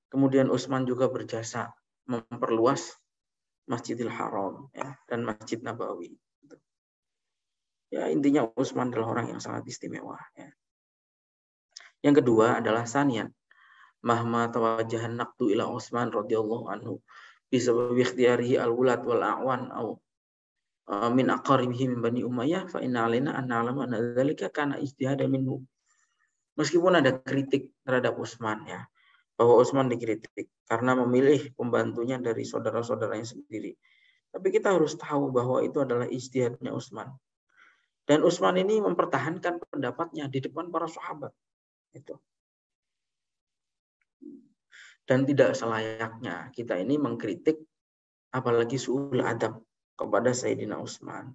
Kemudian Utsman juga berjasa memperluas Masjidil Haram ya, dan Masjid Nabawi. Gitu. Ya intinya Utsman adalah orang yang sangat istimewa. Ya. Yang kedua adalah sanian. Mahma tawajjahan naqdu ila Utsman radhiyallahu anhu bisa ikhtiyarihi al-wulad wal a'wan au min aqaribihi min Bani Umayyah fa inna alaina an na'lama anna dzalika kana ijtihadan minhu. Meskipun ada kritik terhadap Utsman ya, bahwa Utsman dikritik karena memilih pembantunya dari saudara-saudaranya sendiri. Tapi kita harus tahu bahwa itu adalah ijtihadnya Utsman. Dan Utsman ini mempertahankan pendapatnya di depan para sahabat. Itu. Dan tidak selayaknya kita ini mengkritik apalagi su'ul adab kepada Sayyidina Utsman.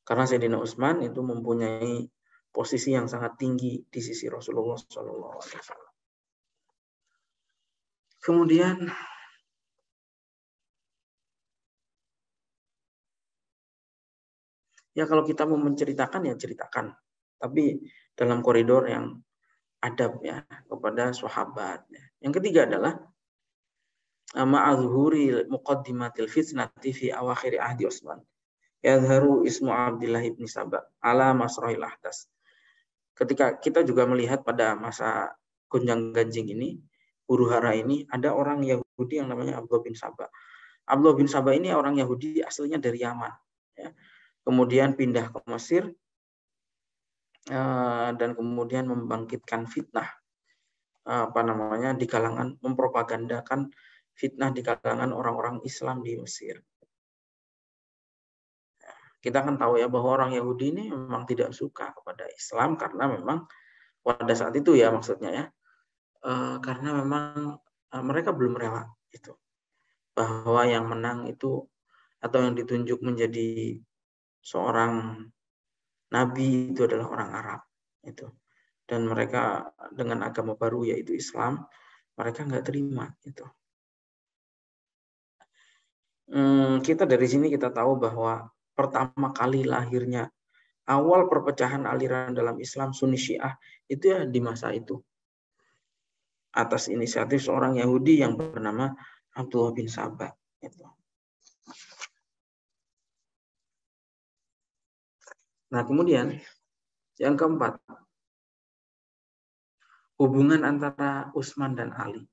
Karena Sayyidina Utsman itu mempunyai posisi yang sangat tinggi di sisi Rasulullah SAW. Kemudian ya kalau kita mau menceritakan ya ceritakan, tapi dalam koridor yang adab ya kepada sahabat. Yang ketiga adalah ma'adzuhuri muqaddimatil fitnati fi awakhir ahdi Utsman. Yadharu ismu Abdullah ibn Saba ala masrahil ahdas. Ketika kita juga melihat pada masa gonjang-ganjing ini, huru-hara ini, ada orang Yahudi yang namanya Abdullah bin Saba. Abdullah bin Saba ini orang Yahudi aslinya dari Yaman. Ya. Kemudian pindah ke Mesir dan kemudian membangkitkan fitnah di kalangan, mempropagandakan fitnah di kalangan orang-orang Islam di Mesir. Kita kan tahu ya bahwa orang Yahudi ini memang tidak suka kepada Islam karena memang pada saat itu ya maksudnya ya karena memang mereka belum rela itu bahwa yang menang itu atau yang ditunjuk menjadi seorang nabi itu adalah orang Arab itu, dan mereka dengan agama baru yaitu Islam mereka nggak terima itu. Kita dari sini kita tahu bahwa pertama kali lahirnya awal perpecahan aliran dalam Islam Sunni Syiah itu ya di masa itu atas inisiatif seorang Yahudi yang bernama Abdullah bin Saba. Nah kemudian yang keempat, hubungan antara Utsman dan Ali.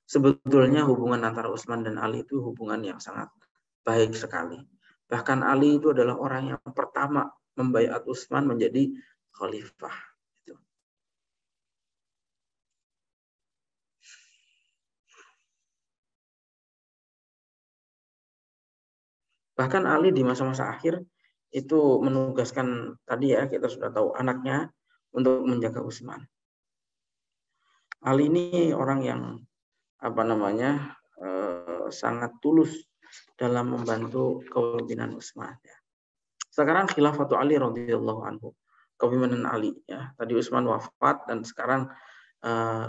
Sebetulnya hubungan antara Utsman dan Ali itu hubungan yang sangat baik sekali. Bahkan Ali itu adalah orang yang pertama membaiat Utsman menjadi khalifah. Bahkan Ali di masa-masa akhir itu menugaskan tadi ya kita sudah tahu anaknya untuk menjaga Utsman. Ali ini orang yang sangat tulus dalam membantu kepemimpinan Utsman. Sekarang khilafatu Ali radhiyallahu anhu, kepemimpinan Ali ya. Tadi Utsman wafat dan sekarang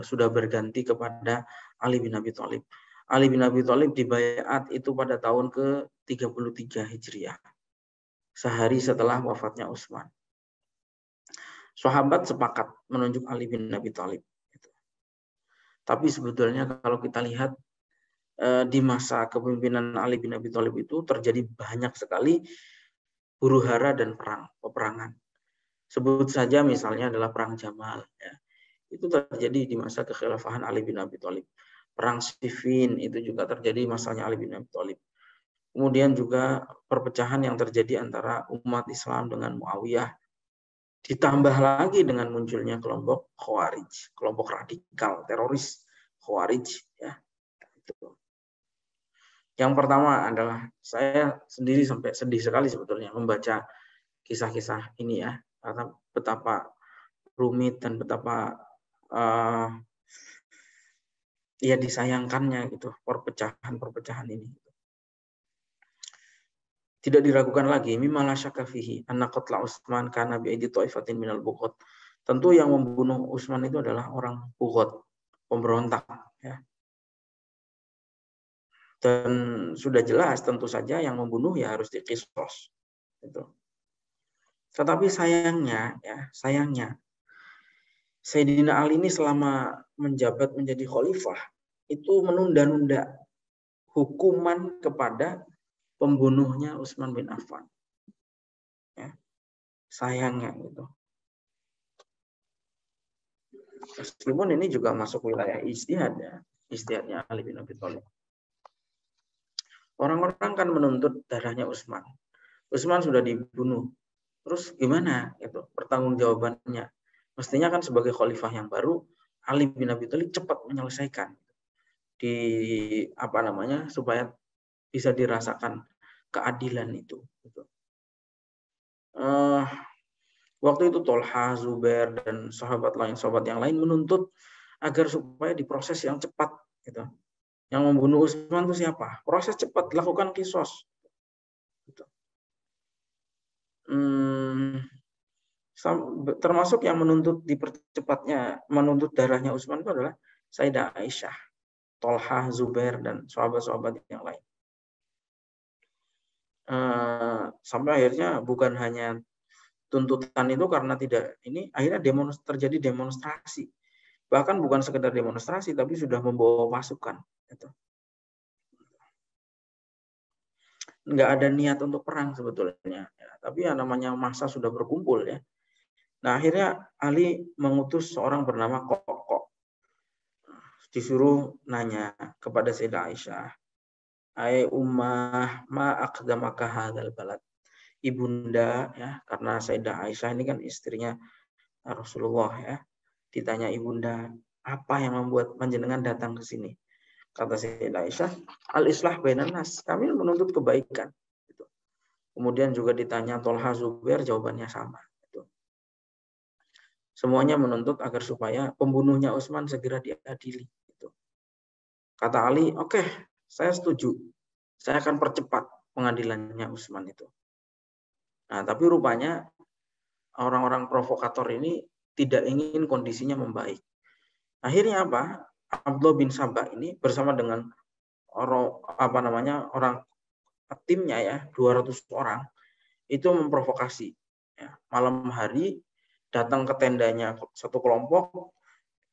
sudah berganti kepada Ali bin Abi Thalib. Ali bin Abi Thalib dibaiat itu pada tahun ke-33 Hijriah. Sehari setelah wafatnya Utsman. Sahabat sepakat menunjuk Ali bin Abi Thalib. Tapi sebetulnya kalau kita lihat di masa kepemimpinan Ali bin Abi Thalib itu terjadi banyak sekali huru-hara dan peperangan. Sebut saja misalnya adalah Perang Jamal. Ya. Itu terjadi di masa kekhilafahan Ali bin Abi Thalib. Perang Siffin itu juga terjadi masanya Ali bin Abi Thalib. Kemudian juga perpecahan yang terjadi antara umat Islam dengan Muawiyah. Ditambah lagi dengan munculnya kelompok Khawarij, kelompok radikal, teroris Khawarij. Ya. Itu. Yang pertama adalah saya sendiri sampai sedih sekali sebetulnya membaca kisah-kisah ini ya, karena betapa rumit dan betapa ya disayangkannya gitu perpecahan ini. Tidak diragukan lagi, mimma la syakka fihi anna qatla Utsman kana bi aidi ta'ifatin minal bughat. Tentu yang membunuh Utsman itu adalah orang bughat, pemberontak ya. Dan sudah jelas tentu saja yang membunuh ya harus diqisas gitu. Tetapi sayangnya Sayyidina Ali ini selama menjabat menjadi khalifah itu menunda-nunda hukuman kepada pembunuhnya Utsman bin Affan. Ya, sayangnya gitu. Meskipun ini juga masuk wilayah ijtihad ya, ijtihadnya Ali bin Abi Thalib. Orang-orang kan menuntut darahnya Utsman. Utsman sudah dibunuh. Terus gimana gitu pertanggungjawabannya? Mestinya kan sebagai khalifah yang baru, Ali bin Abi Thalib cepat menyelesaikan supaya bisa dirasakan keadilan itu. Waktu itu Tolha, Zubair dan sahabat yang lain menuntut agar supaya diproses yang cepat. Gitu. Yang membunuh Utsman itu siapa? Proses cepat, lakukan qisas. Gitu. Termasuk yang menuntut menuntut darahnya Utsman itu adalah Sayyidah Aisyah, Tolha, Zubair dan sahabat-sahabat yang lain. Sampai akhirnya bukan hanya tuntutan itu karena akhirnya terjadi demonstrasi. Bahkan bukan sekedar demonstrasi, tapi sudah membawa pasukan. Gitu. Nggak ada niat untuk perang sebetulnya. Ya, tapi yang namanya massa sudah berkumpul ya. Nah akhirnya Ali mengutus seorang bernama Kokok. Disuruh nanya kepada Sayyidah Aisyah. Hai ummah ma aqdamaka hadzal balad. Ibunda ya, karena Sayyidah Aisyah ini kan istrinya Rasulullah ya. Ditanya ibunda, apa yang membuat panjenengan datang ke sini? Kata Sayyidah Aisyah, al-islah bainan nas. Kami menuntut kebaikan. Kemudian juga ditanya Tolha, Zubair, jawabannya sama. Semuanya menuntut agar supaya pembunuhnya Utsman segera diadili. Kata Ali, oke, saya setuju. Saya akan percepat pengadilannya Utsman itu. Nah, tapi rupanya orang-orang provokator ini tidak ingin kondisinya membaik. Akhirnya apa? Abdullah bin Sabah ini bersama dengan orang timnya ya, 200 orang itu memprovokasi. Ya, malam hari datang ke tendanya satu kelompok,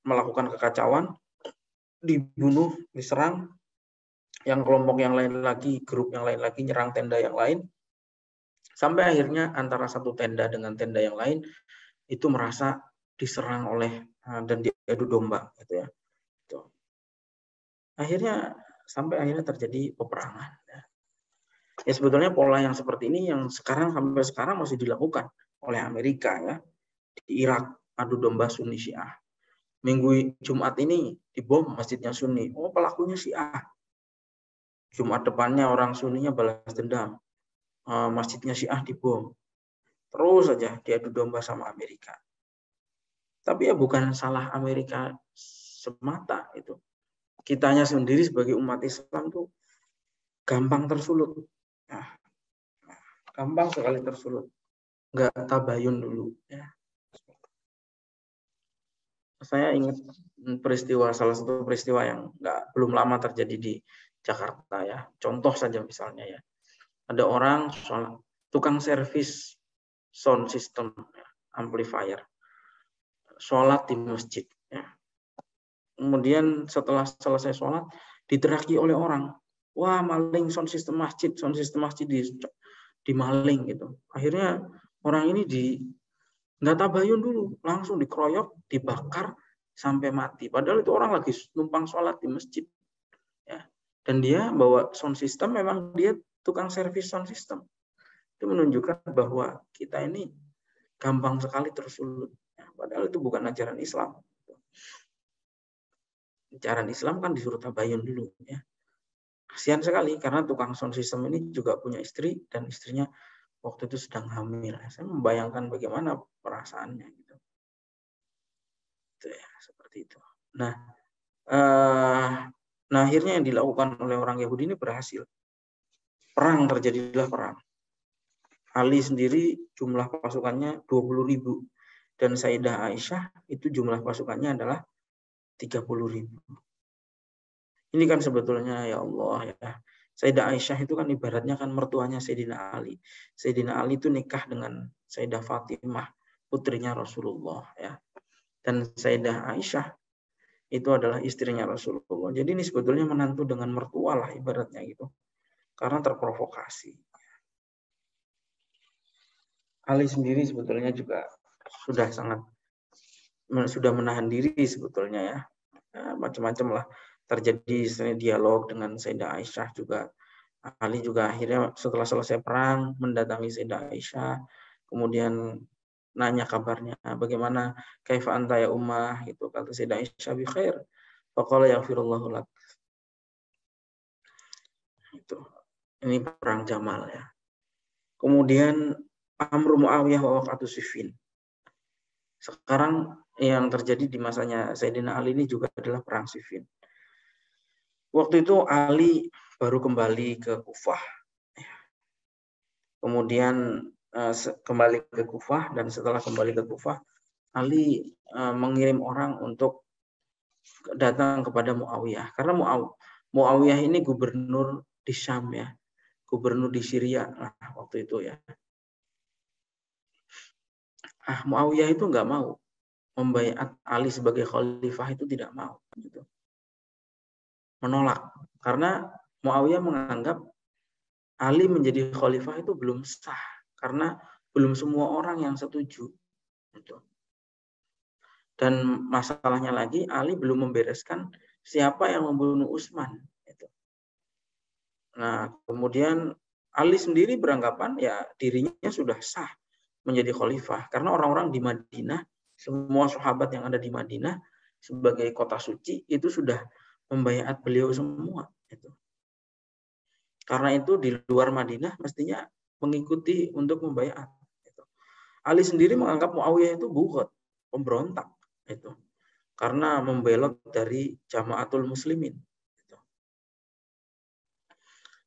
melakukan kekacauan, dibunuh, diserang. Yang kelompok yang lain lagi, grup yang lain lagi nyerang tenda yang lain. Sampai akhirnya antara satu tenda dengan tenda yang lain itu merasa diserang oleh dan diadu domba gitu ya. Akhirnya terjadi peperangan. Ya sebetulnya pola yang seperti ini yang sampai sekarang masih dilakukan oleh Amerika ya. Di Irak adu domba Sunni Syiah. Minggu Jumat ini dibom masjidnya Sunni. Oh pelakunya Syiah. Jumat depannya orang Sunninya balas dendam. Masjidnya Syiah dibom. Terus saja diadu domba sama Amerika. Tapi ya bukan salah Amerika semata itu. Kitanya sendiri sebagai umat Islam tuh gampang tersulut. Gampang sekali tersulut. Nggak tabayun dulu. Ya. Saya ingat salah satu peristiwa yang belum lama terjadi di Jakarta ya. Contoh saja misalnya ya. Ada orang tukang servis sound system amplifier sholat di masjid ya. Kemudian setelah selesai sholat diteraki oleh orang, wah maling sound system masjid dimaling gitu. Akhirnya orang ini nggak tabayun dulu, langsung dikeroyok, dibakar sampai mati. Padahal itu orang lagi numpang sholat di masjid ya. Dan dia bawa sound system, memang dia tukang servis sound system. Itu menunjukkan bahwa kita ini gampang sekali tersulut. Ya, padahal itu bukan ajaran Islam. Ajaran Islam kan disuruh tabayun dulu. Ya. Kasihan sekali karena tukang sound system ini juga punya istri dan istrinya waktu itu sedang hamil. Saya membayangkan bagaimana perasaannya. Gitu. Itu ya, seperti itu. Nah, Nah, akhirnya yang dilakukan oleh orang Yahudi ini berhasil. Terjadilah perang. Ali sendiri jumlah pasukannya 20.000 dan Sayyidah Aisyah itu jumlah pasukannya adalah 30.000. Ini kan sebetulnya ya Allah ya. Sayyidah Aisyah itu kan ibaratnya kan mertuanya Sayyidina Ali. Sayyidina Ali itu nikah dengan Sayyidah Fatimah, putrinya Rasulullah ya. Dan Sayyidah Aisyah itu adalah istrinya Rasulullah. Jadi ini sebetulnya menantu dengan mertua lah ibaratnya gitu. Karena terprovokasi. Ali sendiri sebetulnya juga sudah menahan diri sebetulnya ya. Macam-macam lah terjadi dialog dengan Sayyidah Aisyah juga. Ali juga akhirnya setelah selesai perang mendatangi Sayyidah Aisyah, kemudian nanya kabarnya, bagaimana kaifa anta ya ummah gitu. Kata Sayyidah Aisyah bi khair. Faqala yaghfirullahu lak. Itu. Ini perang Jamal ya. Kemudian Amr Muawiyah wa waqatu Siffin. Sekarang yang terjadi di masanya Sayyidina Ali ini juga adalah perang Siffin. Waktu itu Ali baru kembali ke Kufah. Kemudian kembali ke Kufah, dan setelah kembali ke Kufah, Ali mengirim orang untuk datang kepada Muawiyah. Karena Muawiyah ini gubernur di Syam ya, gubernur di Syria waktu itu ya. Muawiyah itu nggak mau membaiat Ali sebagai khalifah, itu tidak mau. Gitu. Menolak. Karena Muawiyah menganggap Ali menjadi khalifah itu belum sah. Karena belum semua orang yang setuju. Gitu. Dan masalahnya lagi, Ali belum membereskan siapa yang membunuh Utsman. Gitu. Nah, kemudian Ali sendiri beranggapan ya dirinya sudah sah menjadi khalifah. Karena orang-orang di Madinah, semua sahabat yang ada di Madinah sebagai kota suci itu sudah membaiat beliau semua. Gitu. Karena itu di luar Madinah mestinya mengikuti untuk membaiat. Gitu. Ali sendiri menganggap Muawiyah itu bughat, pemberontak. Gitu. Karena membelot dari Jamaatul Muslimin. Gitu.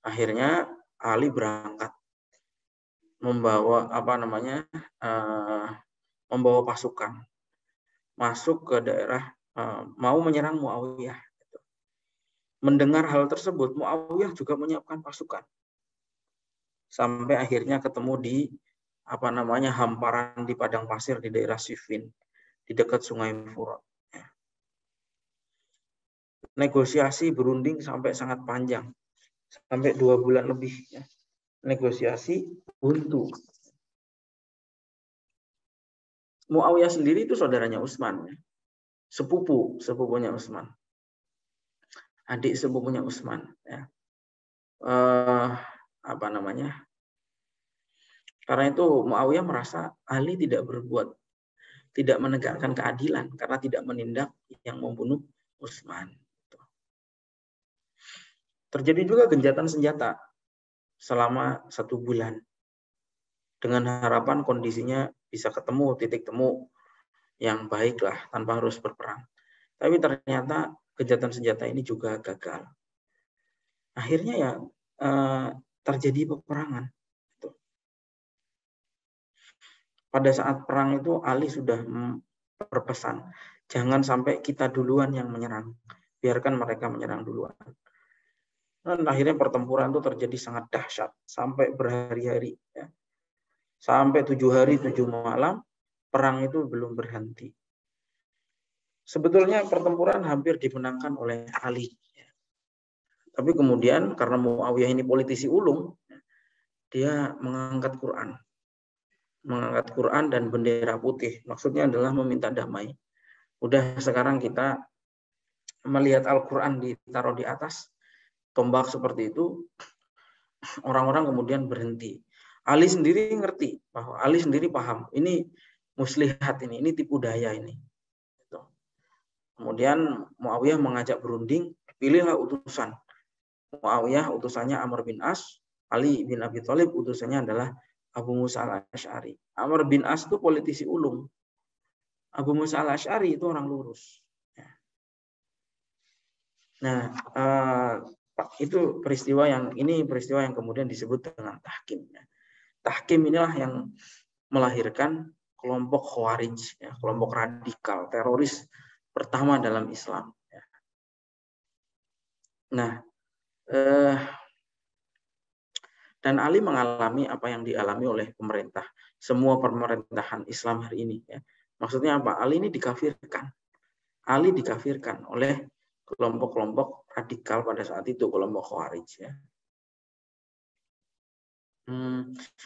Akhirnya Ali berangkat membawa membawa pasukan masuk ke daerah mau menyerang Muawiyah. Mendengar hal tersebut, Muawiyah juga menyiapkan pasukan. Sampai akhirnya ketemu di hamparan di padang pasir di daerah Siffin, di dekat Sungai Furat. Negosiasi berunding sampai sangat panjang, sampai 2 bulan lebih. Negosiasi buntu. Muawiyah sendiri itu saudaranya Utsman, sepupunya Utsman. Adik sepupunya Utsman ya. Karena itu Muawiyah merasa Ali tidak menegakkan keadilan karena tidak menindak yang membunuh Utsman. Terjadi juga gencatan senjata selama 1 bulan dengan harapan kondisinya bisa ketemu titik temu yang baik lah tanpa harus berperang. Tapi ternyata gencatan senjata ini juga gagal. Akhirnya ya terjadi peperangan. Pada saat perang itu Ali sudah berpesan, jangan sampai kita duluan yang menyerang, biarkan mereka menyerang duluan. Dan akhirnya pertempuran itu terjadi sangat dahsyat sampai berhari-hari. Ya. Sampai 7 hari 7 malam perang itu belum berhenti. Sebetulnya pertempuran hampir dimenangkan oleh Ali. Tapi kemudian karena Muawiyah ini politisi ulung, dia mengangkat Quran dan bendera putih. Maksudnya adalah meminta damai. Udah sekarang kita melihat Al-Quran ditaruh di atas tombak seperti itu, orang-orang kemudian berhenti. Ali sendiri ngerti, bahwa Ali sendiri paham, ini muslihat ini tipu daya ini. Kemudian Muawiyah mengajak berunding, pilihlah utusan. Muawiyah utusannya Amr bin As, Ali bin Abi Thalib utusannya adalah Abu Musa al-Asy'ari. Amr bin As itu politisi ulung. Abu Musa al-Asy'ari itu orang lurus. Nah, itu peristiwa yang kemudian disebut dengan tahkim. Tahkim inilah yang melahirkan kelompok Khawarij, ya, kelompok radikal, teroris pertama dalam Islam. Ya. Nah, dan Ali mengalami apa yang dialami oleh pemerintah, semua pemerintahan Islam hari ini. Ya. Maksudnya apa? Ali ini dikafirkan. Ali dikafirkan oleh kelompok-kelompok radikal pada saat itu, kelompok Khawarij. Ya.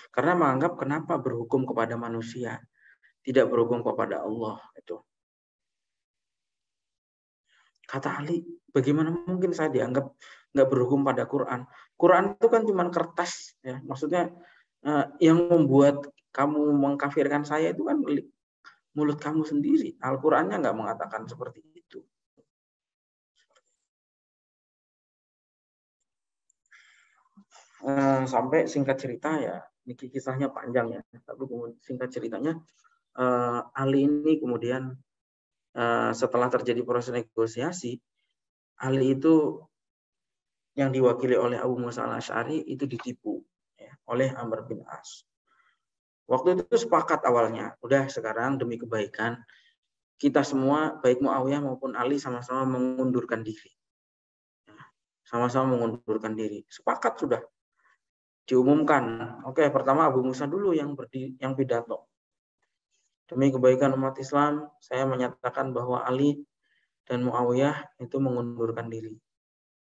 Karena menganggap kenapa berhukum kepada manusia, tidak berhukum kepada Allah. Itu. Kata Ali, bagaimana mungkin saya dianggap nggak berhukum pada Quran? Quran itu kan cuma kertas, ya. Maksudnya yang membuat kamu mengkafirkan saya itu kan mulut kamu sendiri. Al-Qurannya nggak mengatakan seperti itu. Sampai singkat cerita ya, ini kisahnya panjang ya. Tapi singkat ceritanya, Ali ini kemudian setelah terjadi proses negosiasi, Ali itu yang diwakili oleh Abu Musa al-Asy'ari itu ditipu ya, oleh Amr bin As. Waktu itu sepakat awalnya, udah sekarang demi kebaikan kita semua baik Muawiyah maupun Ali sama-sama mengundurkan diri. Sama-sama mengundurkan diri. Sepakat sudah. Diumumkan. Oke, pertama Abu Musa dulu yang pidato. Demi kebaikan umat Islam, saya menyatakan bahwa Ali dan Muawiyah itu mengundurkan diri.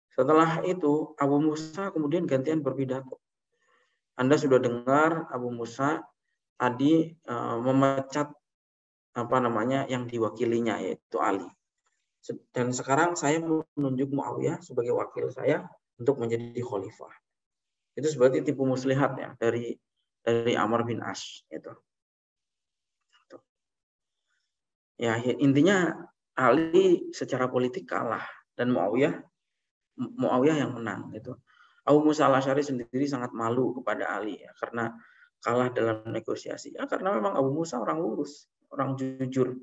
Setelah itu, Abu Musa kemudian gantian berpidato. Anda sudah dengar Abu Musa tadi memecat yang diwakilinya, yaitu Ali. Dan sekarang saya menunjuk Muawiyah sebagai wakil saya untuk menjadi khalifah. Itu seperti tipu muslihat ya dari Amr bin As itu. Ya, intinya Ali secara politik kalah dan Muawiyah yang menang gitu. Abu Musa al-Asy'ari sendiri sangat malu kepada Ali ya, karena kalah dalam negosiasi. Ya karena memang Abu Musa orang lurus, orang jujur.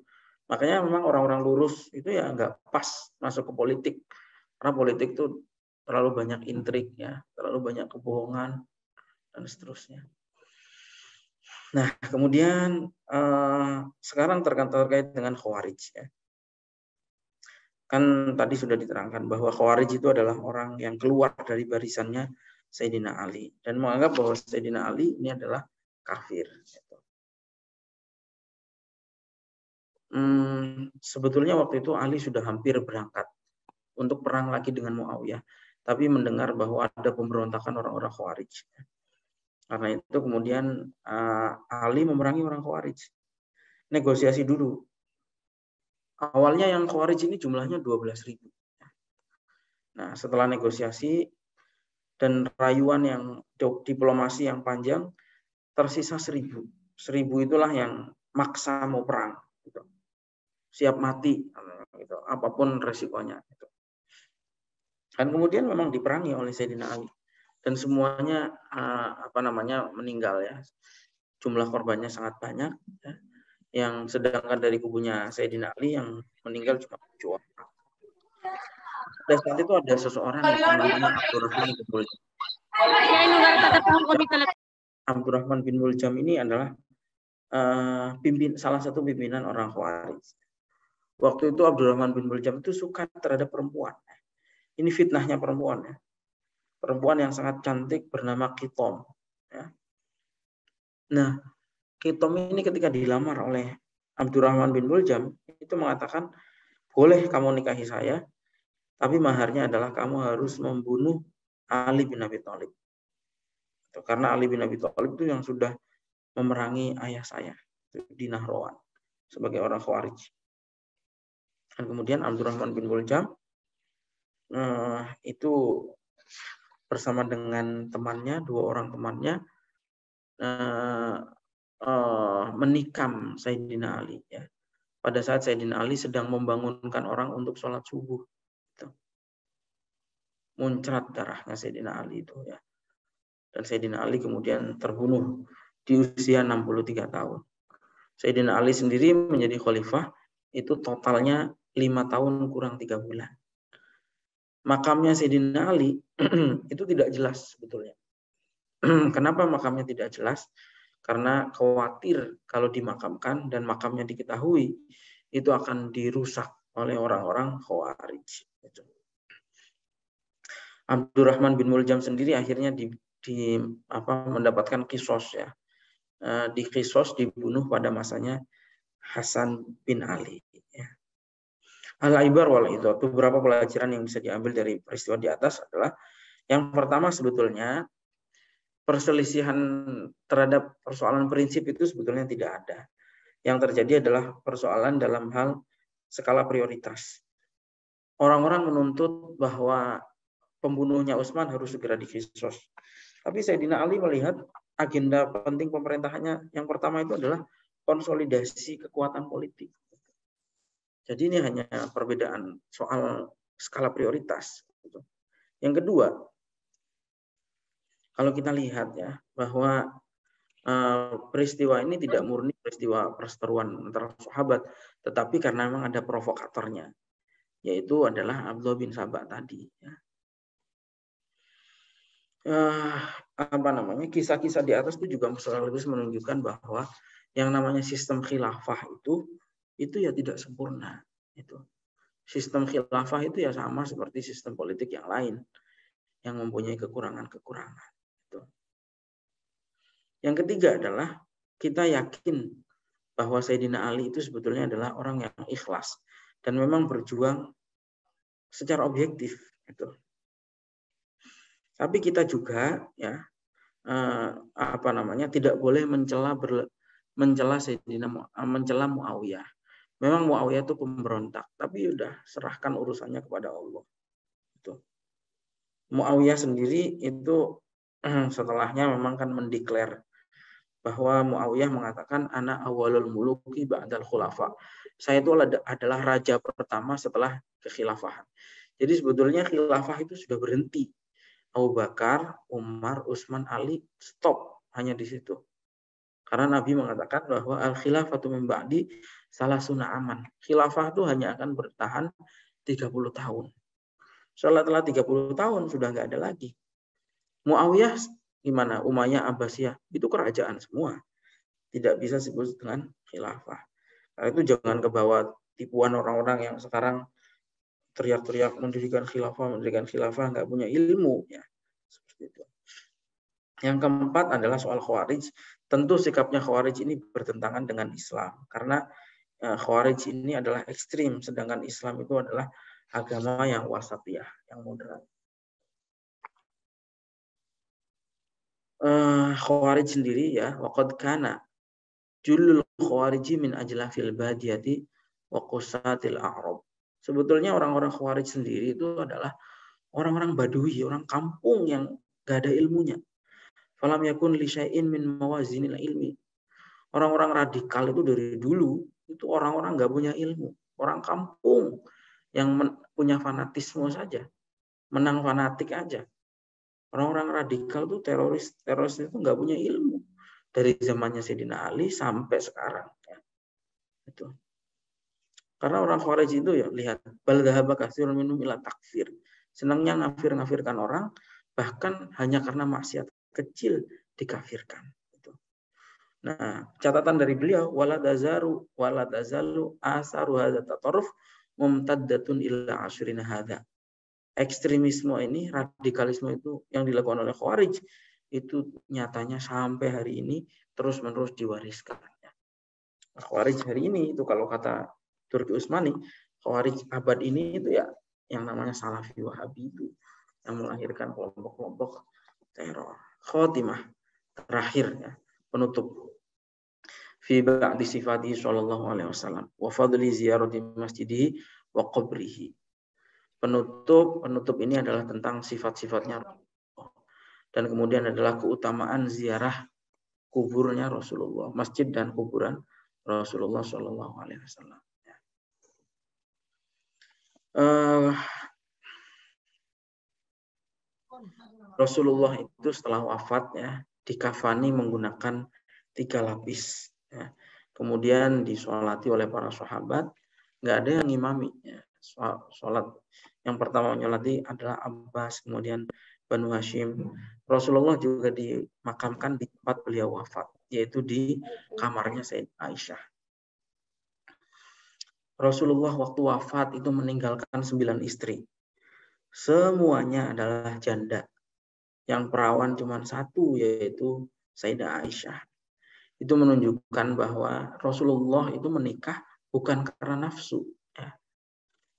Makanya memang orang-orang lurus itu ya nggak pas masuk ke politik. Karena politik itu terlalu banyak intrik ya, terlalu banyak kebohongan dan seterusnya. Nah, kemudian sekarang terkait dengan Khawarij ya. Kan tadi sudah diterangkan bahwa Khawarij itu adalah orang yang keluar dari barisannya Sayyidina Ali dan menganggap bahwa Sayyidina Ali ini adalah kafir. Sebetulnya waktu itu Ali sudah hampir berangkat untuk perang lagi dengan Muawiyah, tapi mendengar bahwa ada pemberontakan orang-orang Khawarij. Karena itu kemudian Ali memerangi orang Khawarij. Negosiasi dulu. Awalnya yang Khawarij ini jumlahnya 12.000. Nah, setelah negosiasi dan rayuan yang diplomasi yang panjang, tersisa 1.000. 1.000 itulah yang maksa mau perang. Gitu. Siap mati, gitu. Apapun resikonya. Gitu. Dan kemudian memang diperangi oleh Sayyidina Ali. Dan semuanya meninggal ya. Jumlah korbannya sangat banyak. Ya. Yang sedangkan dari kubunya Sayyidina Ali yang meninggal cuma 7 orang. Pada saat itu ada seseorang yang namanya Abdurrahman bin Muljam. Abdurrahman bin Muljam ini adalah salah satu pimpinan orang Khawarij. Waktu itu Abdurrahman bin Muljam itu suka terhadap perempuan. Ini fitnahnya perempuan ya. Perempuan yang sangat cantik bernama Kitom. Ya. Nah, Kitom ini ketika dilamar oleh Abdurrahman bin Muljam itu mengatakan, boleh kamu nikahi saya, tapi maharnya adalah kamu harus membunuh Ali bin Abi Thalib. Karena Ali bin Abi Thalib itu yang sudah memerangi ayah saya di Nahrawan sebagai orang Khawarij. Dan kemudian Abdurrahman bin Muljam itu bersama dengan temannya, 2 orang temannya, menikam Sayyidina Ali. Ya. Pada saat Sayyidina Ali sedang membangunkan orang untuk sholat subuh. Gitu. Muncrat darahnya Sayyidina Ali itu. Ya. Dan Sayyidina Ali kemudian terbunuh di usia 63 tahun. Sayyidina Ali sendiri menjadi khalifah itu totalnya 5 tahun kurang 3 bulan. makamnya Sayyidina Ali itu tidak jelas sebetulnya. Kenapa makamnya tidak jelas? Karena khawatir kalau dimakamkan dan makamnya diketahui itu akan dirusak oleh orang-orang Khawarij. Abdurrahman bin Muljam sendiri akhirnya mendapatkan kisos ya. Di kisos dibunuh pada masanya Hasan bin Ali. Ya. Al-ibar wal itu beberapa pelajaran yang bisa diambil dari peristiwa di atas adalah yang pertama sebetulnya perselisihan terhadap persoalan prinsip itu sebetulnya tidak ada. Yang terjadi adalah persoalan dalam hal skala prioritas. Orang-orang menuntut bahwa pembunuhnya Utsman harus segera dikisos. Tapi Sayyidina Ali melihat agenda penting pemerintahannya yang pertama itu adalah konsolidasi kekuatan politik. Jadi ini hanya perbedaan soal skala prioritas. Yang kedua, kalau kita lihat ya bahwa peristiwa ini tidak murni peristiwa perseteruan antara sahabat, tetapi karena memang ada provokatornya, yaitu adalah Abdullah bin Sabah tadi. Ya. Kisah-kisah di atas itu juga sekaligus menunjukkan bahwa yang namanya sistem khilafah itu ya tidak sempurna. Itu sistem khilafah itu ya sama seperti sistem politik yang lain yang mempunyai kekurangan-kekurangan. Yang ketiga adalah kita yakin bahwa Sayyidina Ali itu sebetulnya adalah orang yang ikhlas dan memang berjuang secara objektif. Tapi kita juga ya tidak boleh mencela Muawiyah. Memang Muawiyah itu pemberontak, tapi udah serahkan urusannya kepada Allah. Muawiyah sendiri itu setelahnya memang kan mendeklar bahwa Muawiyah mengatakan ana awalul muluki ba'dal khulafa. Saya itu adalah raja pertama setelah kekhilafahan. Jadi sebetulnya khilafah itu sudah berhenti. Abu Bakar, Umar, Utsman, Ali stop hanya di situ. Karena Nabi mengatakan bahwa al-khilafatu min ba'di salasuna aman. Khilafah itu hanya akan bertahan 30 tahun. Setelah 30 tahun sudah nggak ada lagi. Muawiyah gimana? Umayyah, Abbasiyah itu kerajaan semua. Tidak bisa disebut dengan khilafah. Karena itu jangan kebawa tipuan orang-orang yang sekarang teriak-teriak mendirikan khilafah, nggak punya ilmu ya. Seperti itu. Yang keempat adalah soal Khawarij. Tentu sikapnya Khawarij ini bertentangan dengan Islam karena Khawarij ini adalah ekstrim, sedangkan Islam itu adalah agama yang wasatiyah, yang moderat. Khawarij sendiri ya, waqad kana julul khawariji min ajlafil badiyati wa qusatil a'rab. Sebetulnya orang-orang Khawarij sendiri itu adalah orang-orang badui, orang kampung yang gak ada ilmunya. Falam yakun li syai'in min mawazinil ilmi. Orang-orang radikal itu dari dulu itu orang-orang gak punya ilmu, orang kampung yang punya fanatisme saja, menang fanatik aja. Orang-orang radikal tuh teroris itu nggak punya ilmu dari zamannya Sayyidina Ali sampai sekarang. Ya. Itu. Karena orang Khawarij itu ya lihat bal dhahaba katsirun minhum ila takfir. Senangnya ngafir-ngafirkan orang bahkan hanya karena maksiat kecil dikafirkan. Itu. Nah, catatan dari beliau wala tazalu asaru hadza tatarruf mumtaddatun ila asyrina hadza. Ekstremisme ini, radikalisme itu yang dilakukan oleh Khawarij itu nyatanya sampai hari ini terus-menerus diwariskan. Khawarij hari ini itu kalau kata Turki Utsmani, Khawarij abad ini itu ya yang namanya Salafi Wahabi itu yang melahirkan kelompok-kelompok teror. Khotimah terakhir ya, penutup. Fi ba'di sifati sallallahu alaihi wasallam wa fadli ziyarati masjidihi wa qabrihi. Penutup ini adalah tentang sifat-sifatnya dan kemudian adalah keutamaan ziarah kuburnya Rasulullah, masjid dan kuburan Rasulullah Shallallahu Alaihi Wasallam. Rasulullah itu setelah wafat ya dikafani menggunakan 3 lapis. Ya. Kemudian disolati oleh para sahabat, nggak ada yang ngimami. Ya. sholat. Yang pertama menyolati adalah Abbas, kemudian Banu Hashim. Rasulullah juga dimakamkan di tempat beliau wafat, yaitu di kamarnya Sayyidah Aisyah. Rasulullah waktu wafat itu meninggalkan 9 istri. Semuanya adalah janda. Yang perawan cuma satu, yaitu Sayyidah Aisyah. Itu menunjukkan bahwa Rasulullah itu menikah bukan karena nafsu. Ya.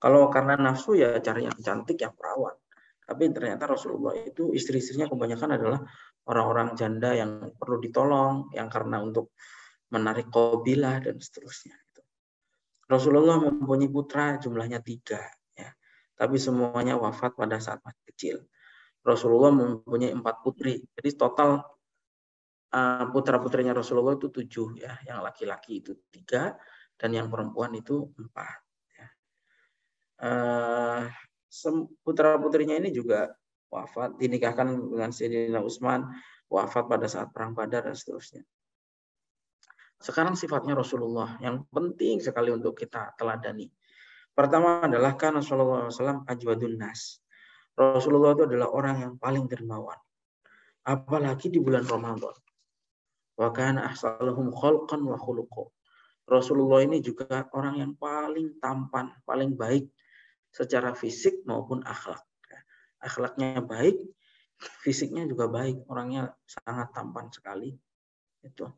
Kalau karena nafsu ya cari yang cantik, yang perawan. Tapi ternyata Rasulullah itu istri-istrinya kebanyakan adalah orang-orang janda yang perlu ditolong, yang karena untuk menarik qabilah dan seterusnya. Rasulullah mempunyai putra jumlahnya 3. Ya. Tapi semuanya wafat pada saat masih kecil. Rasulullah mempunyai 4 putri. Jadi total putra-putrinya Rasulullah itu 7 ya, yang laki-laki itu 3 dan yang perempuan itu 4 ya. Putra-putrinya ini juga wafat, dinikahkan dengan Sayyidina Utsman, wafat pada saat perang Badar dan seterusnya. Sekarang sifatnya Rasulullah yang penting sekali untuk kita teladani. Pertama adalah kan Rasulullah SAW ajwadun nas. Rasulullah itu adalah orang yang paling dermawan. Apalagi di bulan Ramadan. Wa kana ahsanuhum khalqan wa khuluqa. Rasulullah ini juga orang yang paling tampan, paling baik secara fisik maupun akhlak. Akhlaknya baik, fisiknya juga baik, orangnya sangat tampan sekali. Itu.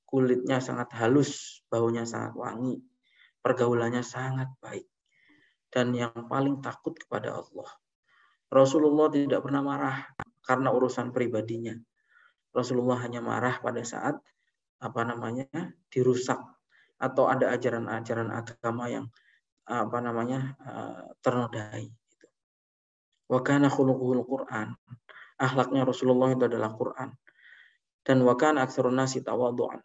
Kulitnya sangat halus, baunya sangat wangi, pergaulannya sangat baik. Dan yang paling takut kepada Allah. Rasulullah tidak pernah marah karena urusan pribadinya. Rasulullah hanya marah pada saat dirusak atau ada ajaran-ajaran agama yang ternodai. Wa kana khuluquhul Quran. Akhlaknya Rasulullah itu adalah Quran. Dan wa kana aktsarun nasi tawadhu'an.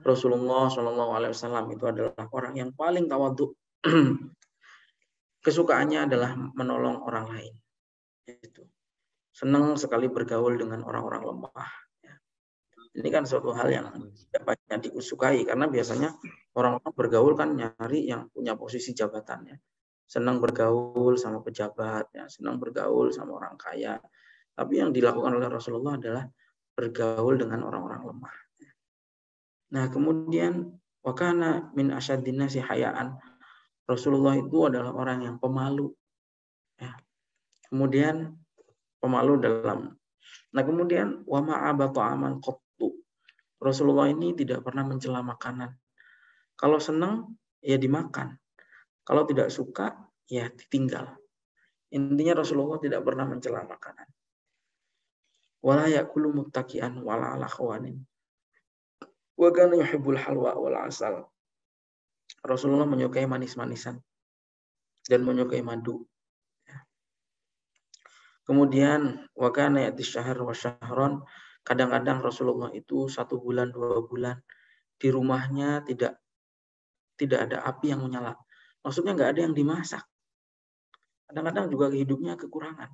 Rasulullah SAW itu adalah orang yang paling tawadhu. Kesukaannya adalah menolong orang lain. Itu. Senang sekali bergaul dengan orang-orang lemah. Ini kan suatu hal yang tidak banyak disukai karena biasanya orang-orang bergaul kan nyari yang punya posisi jabatan ya. Senang bergaul sama pejabat ya, senang bergaul sama orang kaya. Tapi yang dilakukan oleh Rasulullah adalah bergaul dengan orang-orang lemah. Nah, kemudian wakana min asyaddin nasi hayaan. Rasulullah itu adalah orang yang pemalu. Ya. Kemudian pemalu dalam. Nah, kemudian wa ma'aba ta'aman qattu. Rasulullah ini tidak pernah mencela makanan. Kalau senang ya dimakan. Kalau tidak suka ya ditinggal. Intinya Rasulullah tidak pernah mencela makanan. Wala ya'kulu muttaqian wala ala khawanin. Wa kana yuhibbul halwa wal asal. Rasulullah menyukai manis-manisan dan menyukai madu. Kemudian wa kana ya'ti syahr wa syahran. Kadang-kadang Rasulullah itu 1 bulan, 2 bulan di rumahnya tidak ada api yang menyala. Maksudnya nggak ada yang dimasak. Kadang-kadang juga hidupnya kekurangan.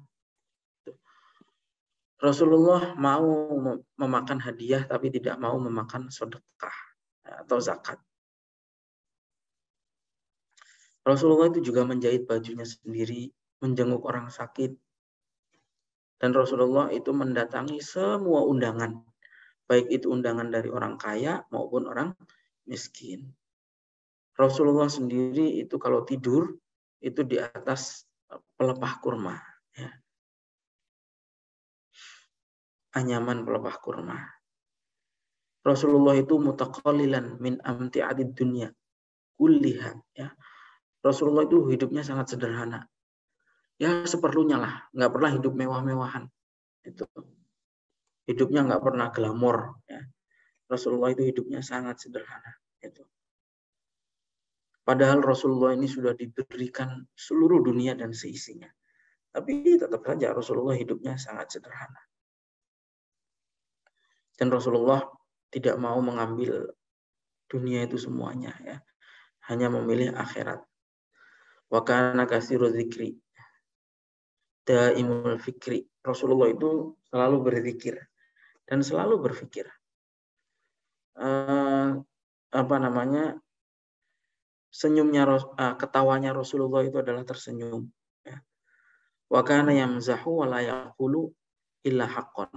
Rasulullah mau memakan hadiah tapi tidak mau memakan sedekah atau zakat. Rasulullah itu juga menjahit bajunya sendiri, menjenguk orang sakit. Dan Rasulullah itu mendatangi semua undangan. Baik itu undangan dari orang kaya maupun orang miskin. Rasulullah sendiri itu kalau tidur itu di atas pelepah kurma. Ya. Anyaman pelepah kurma. Rasulullah itu mutaqallilan min amti'adid dunya kulliha. Ya. Rasulullah itu hidupnya sangat sederhana. Ya seperlunya lah, nggak pernah hidup mewah-mewahan. Itu. Hidupnya nggak pernah glamor. Ya. Rasulullah itu hidupnya sangat sederhana. Itu. Padahal Rasulullah ini sudah diberikan seluruh dunia dan seisinya. Tapi tetap saja Rasulullah hidupnya sangat sederhana. Dan Rasulullah tidak mau mengambil dunia itu semuanya. Ya. Hanya memilih akhirat. Wa kana katsiru dzikri. Daimul fikri. Rasulullah itu selalu berzikir dan selalu berpikir. ketawanya Rasulullah itu adalah tersenyum. Ya. Wa kana yamzahu wa la yaqulu illa haqqan.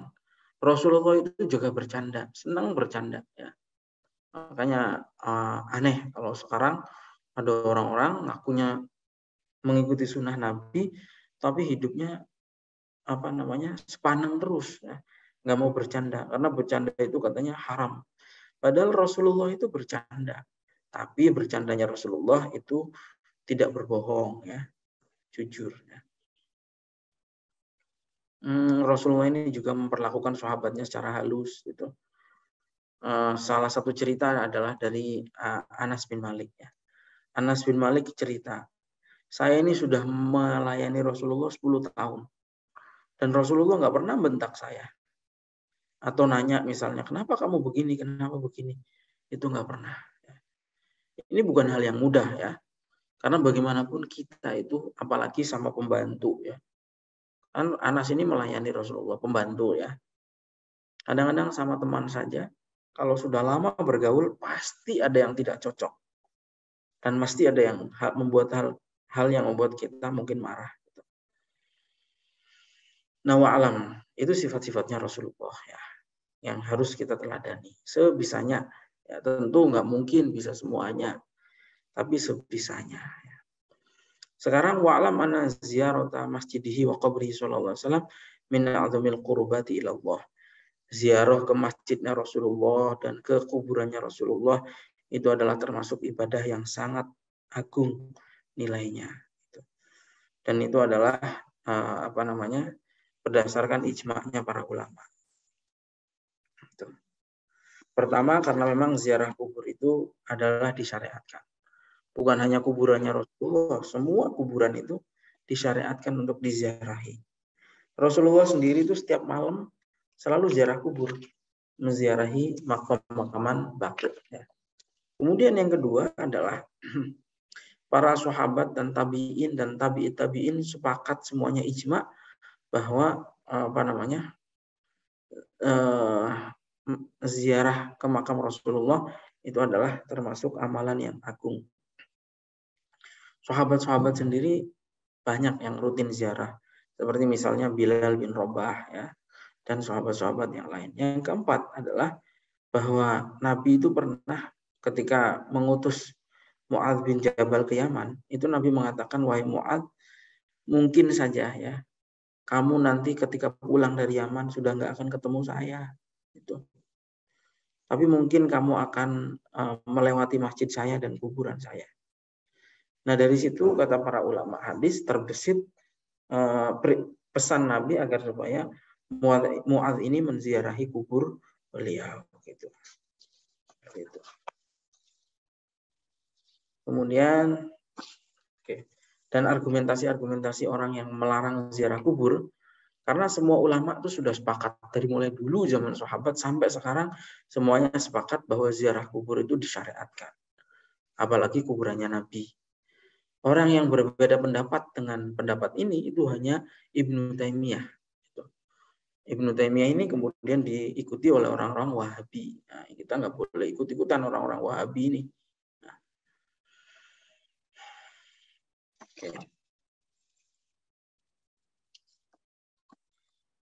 Rasulullah itu juga bercanda, senang bercanda. Ya. Makanya aneh kalau sekarang ada orang-orang ngakunya mengikuti sunnah Nabi, tapi hidupnya sepanang terus, ya. Nggak mau bercanda, karena bercanda itu katanya haram. Padahal Rasulullah itu bercanda, tapi bercandanya Rasulullah itu tidak berbohong, ya, jujur. Ya. Rasulullah ini juga memperlakukan sahabatnya secara halus, gitu. Salah satu cerita adalah dari Anas bin Malik. Ya. Anas bin Malik cerita, saya ini sudah melayani Rasulullah 10 tahun. Dan Rasulullah nggak pernah bentak saya. Atau nanya misalnya, kenapa kamu begini, kenapa begini. Itu nggak pernah. Ini bukan hal yang mudah, ya. Karena bagaimanapun kita itu, apalagi sama pembantu, ya. Kan Anas ini melayani Rasulullah, pembantu, ya. Kadang-kadang sama teman saja, kalau sudah lama bergaul, pasti ada yang tidak cocok. Dan pasti ada yang membuat hal yang membuat kita mungkin marah. Nah, wa'alam, itu sifat-sifatnya Rasulullah, ya, yang harus kita teladani sebisanya. Ya, tentu nggak mungkin bisa semuanya, tapi sebisanya. Ya. Sekarang wa'alam anna ziyarata masjidihi wa qabrihi sallallahu alaihi wasallam min a'zamil qurbati ila Allah. Ziarah ke masjidnya Rasulullah dan ke kuburannya Rasulullah itu adalah termasuk ibadah yang sangat agung nilainya. Dan itu adalah berdasarkan ijma'nya para ulama. Pertama, karena memang ziarah kubur itu adalah disyariatkan. Bukan hanya kuburannya Rasulullah, semua kuburan itu disyariatkan untuk diziarahi. Rasulullah sendiri itu setiap malam selalu ziarah kubur, menziarahi makam-makaman baqi. Ya. Kemudian yang kedua adalah para sahabat dan tabi'in dan tabi'in sepakat semuanya ijma bahwa ziarah ke makam Rasulullah itu adalah termasuk amalan yang agung. Sahabat-sahabat sendiri banyak yang rutin ziarah, seperti misalnya Bilal bin Rabah, ya, dan sahabat-sahabat yang lain. Yang keempat adalah bahwa Nabi itu pernah ketika mengutus Mu'adz bin Jabal ke Yaman, itu Nabi mengatakan, wahai Mu'adz, mungkin saja, ya, kamu nanti ketika pulang dari Yaman sudah nggak akan ketemu saya. Gitu. Tapi mungkin kamu akan melewati masjid saya dan kuburan saya. Nah, dari situ kata para ulama hadis terbesit pesan Nabi agar supaya Mu'adz ini menziarahi kubur beliau. Gitu. Kemudian, dan argumentasi orang yang melarang ziarah kubur, karena semua ulama itu sudah sepakat dari mulai dulu zaman sahabat sampai sekarang semuanya sepakat bahwa ziarah kubur itu disyariatkan. Apalagi kuburannya Nabi. Orang yang berbeda pendapat dengan pendapat ini itu hanya Ibnu Taimiyah. Ibnu Taimiyah ini kemudian diikuti oleh orang-orang Wahabi. Nah, kita nggak boleh ikut-ikutan orang-orang Wahabi ini. Nah.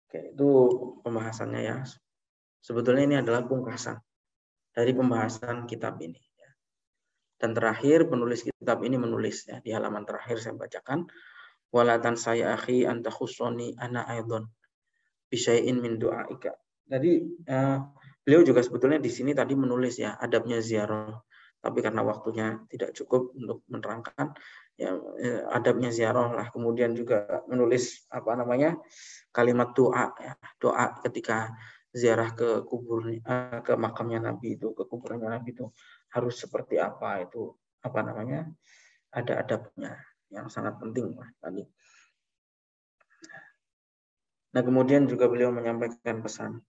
Oke, itu pembahasannya, ya. Sebetulnya ini adalah pungkasan dari pembahasan kitab ini. Dan terakhir penulis kitab ini menulis, ya, di halaman terakhir saya bacakan, walatan saya akhi anta khussoni ana aidon bisyai'in min du'aika. Jadi beliau juga sebetulnya di sini tadi menulis, ya, adabnya ziarah. Tapi karena waktunya tidak cukup untuk menerangkan, ya, adabnya ziarah lah. Kemudian juga menulis kalimat doa, ya, doa ketika ziarah ke kubur, ke makamnya Nabi itu, ke kuburannya Nabi itu harus seperti apa, itu ada adabnya yang sangat penting lah tadi. Nah, kemudian juga beliau menyampaikan pesan.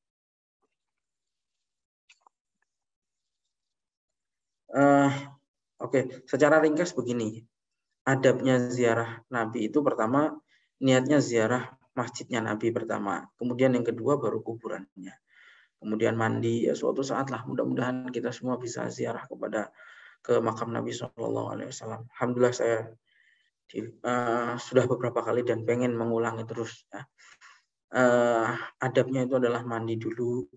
Secara ringkas begini. Adabnya ziarah Nabi itu pertama niatnya ziarah masjidnya Nabi pertama. Kemudian yang kedua baru kuburannya. Kemudian mandi, ya, suatu saat lah mudah-mudahan kita semua bisa ziarah kepada ke makam Nabi SAW. Alhamdulillah saya sudah beberapa kali dan pengen mengulangi terus. Ya. Adabnya itu adalah mandi dulu,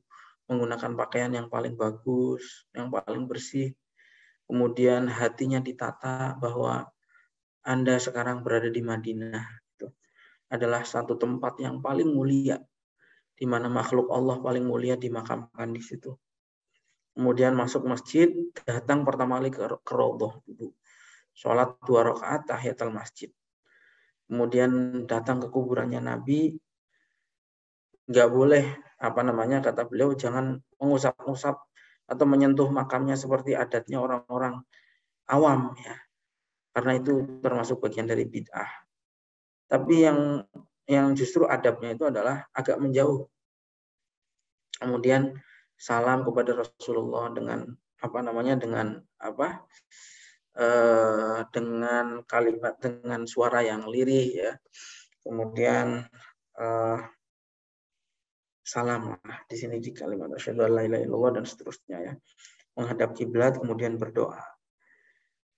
menggunakan pakaian yang paling bagus, yang paling bersih. Kemudian hatinya ditata bahwa Anda sekarang berada di Madinah. Itu adalah satu tempat yang paling mulia, di mana makhluk Allah paling mulia dimakamkan di situ. Kemudian masuk masjid, datang pertama kali ke Raudhah dulu. Sholat 2 rakaat tahiyatul masjid. Kemudian datang ke kuburannya Nabi, nggak boleh kata beliau, jangan mengusap-usap atau menyentuh makamnya seperti adatnya orang-orang awam ya, karena itu termasuk bagian dari bid'ah. Tapi yang justru adabnya itu adalah agak menjauh. Kemudian salam kepada Rasulullah dengan dengan kalimat, dengan suara yang lirih ya. Kemudian salam di sini di kalimat asyhadu an la ilaha illallah dan seterusnya ya. Menghadap kiblat kemudian berdoa.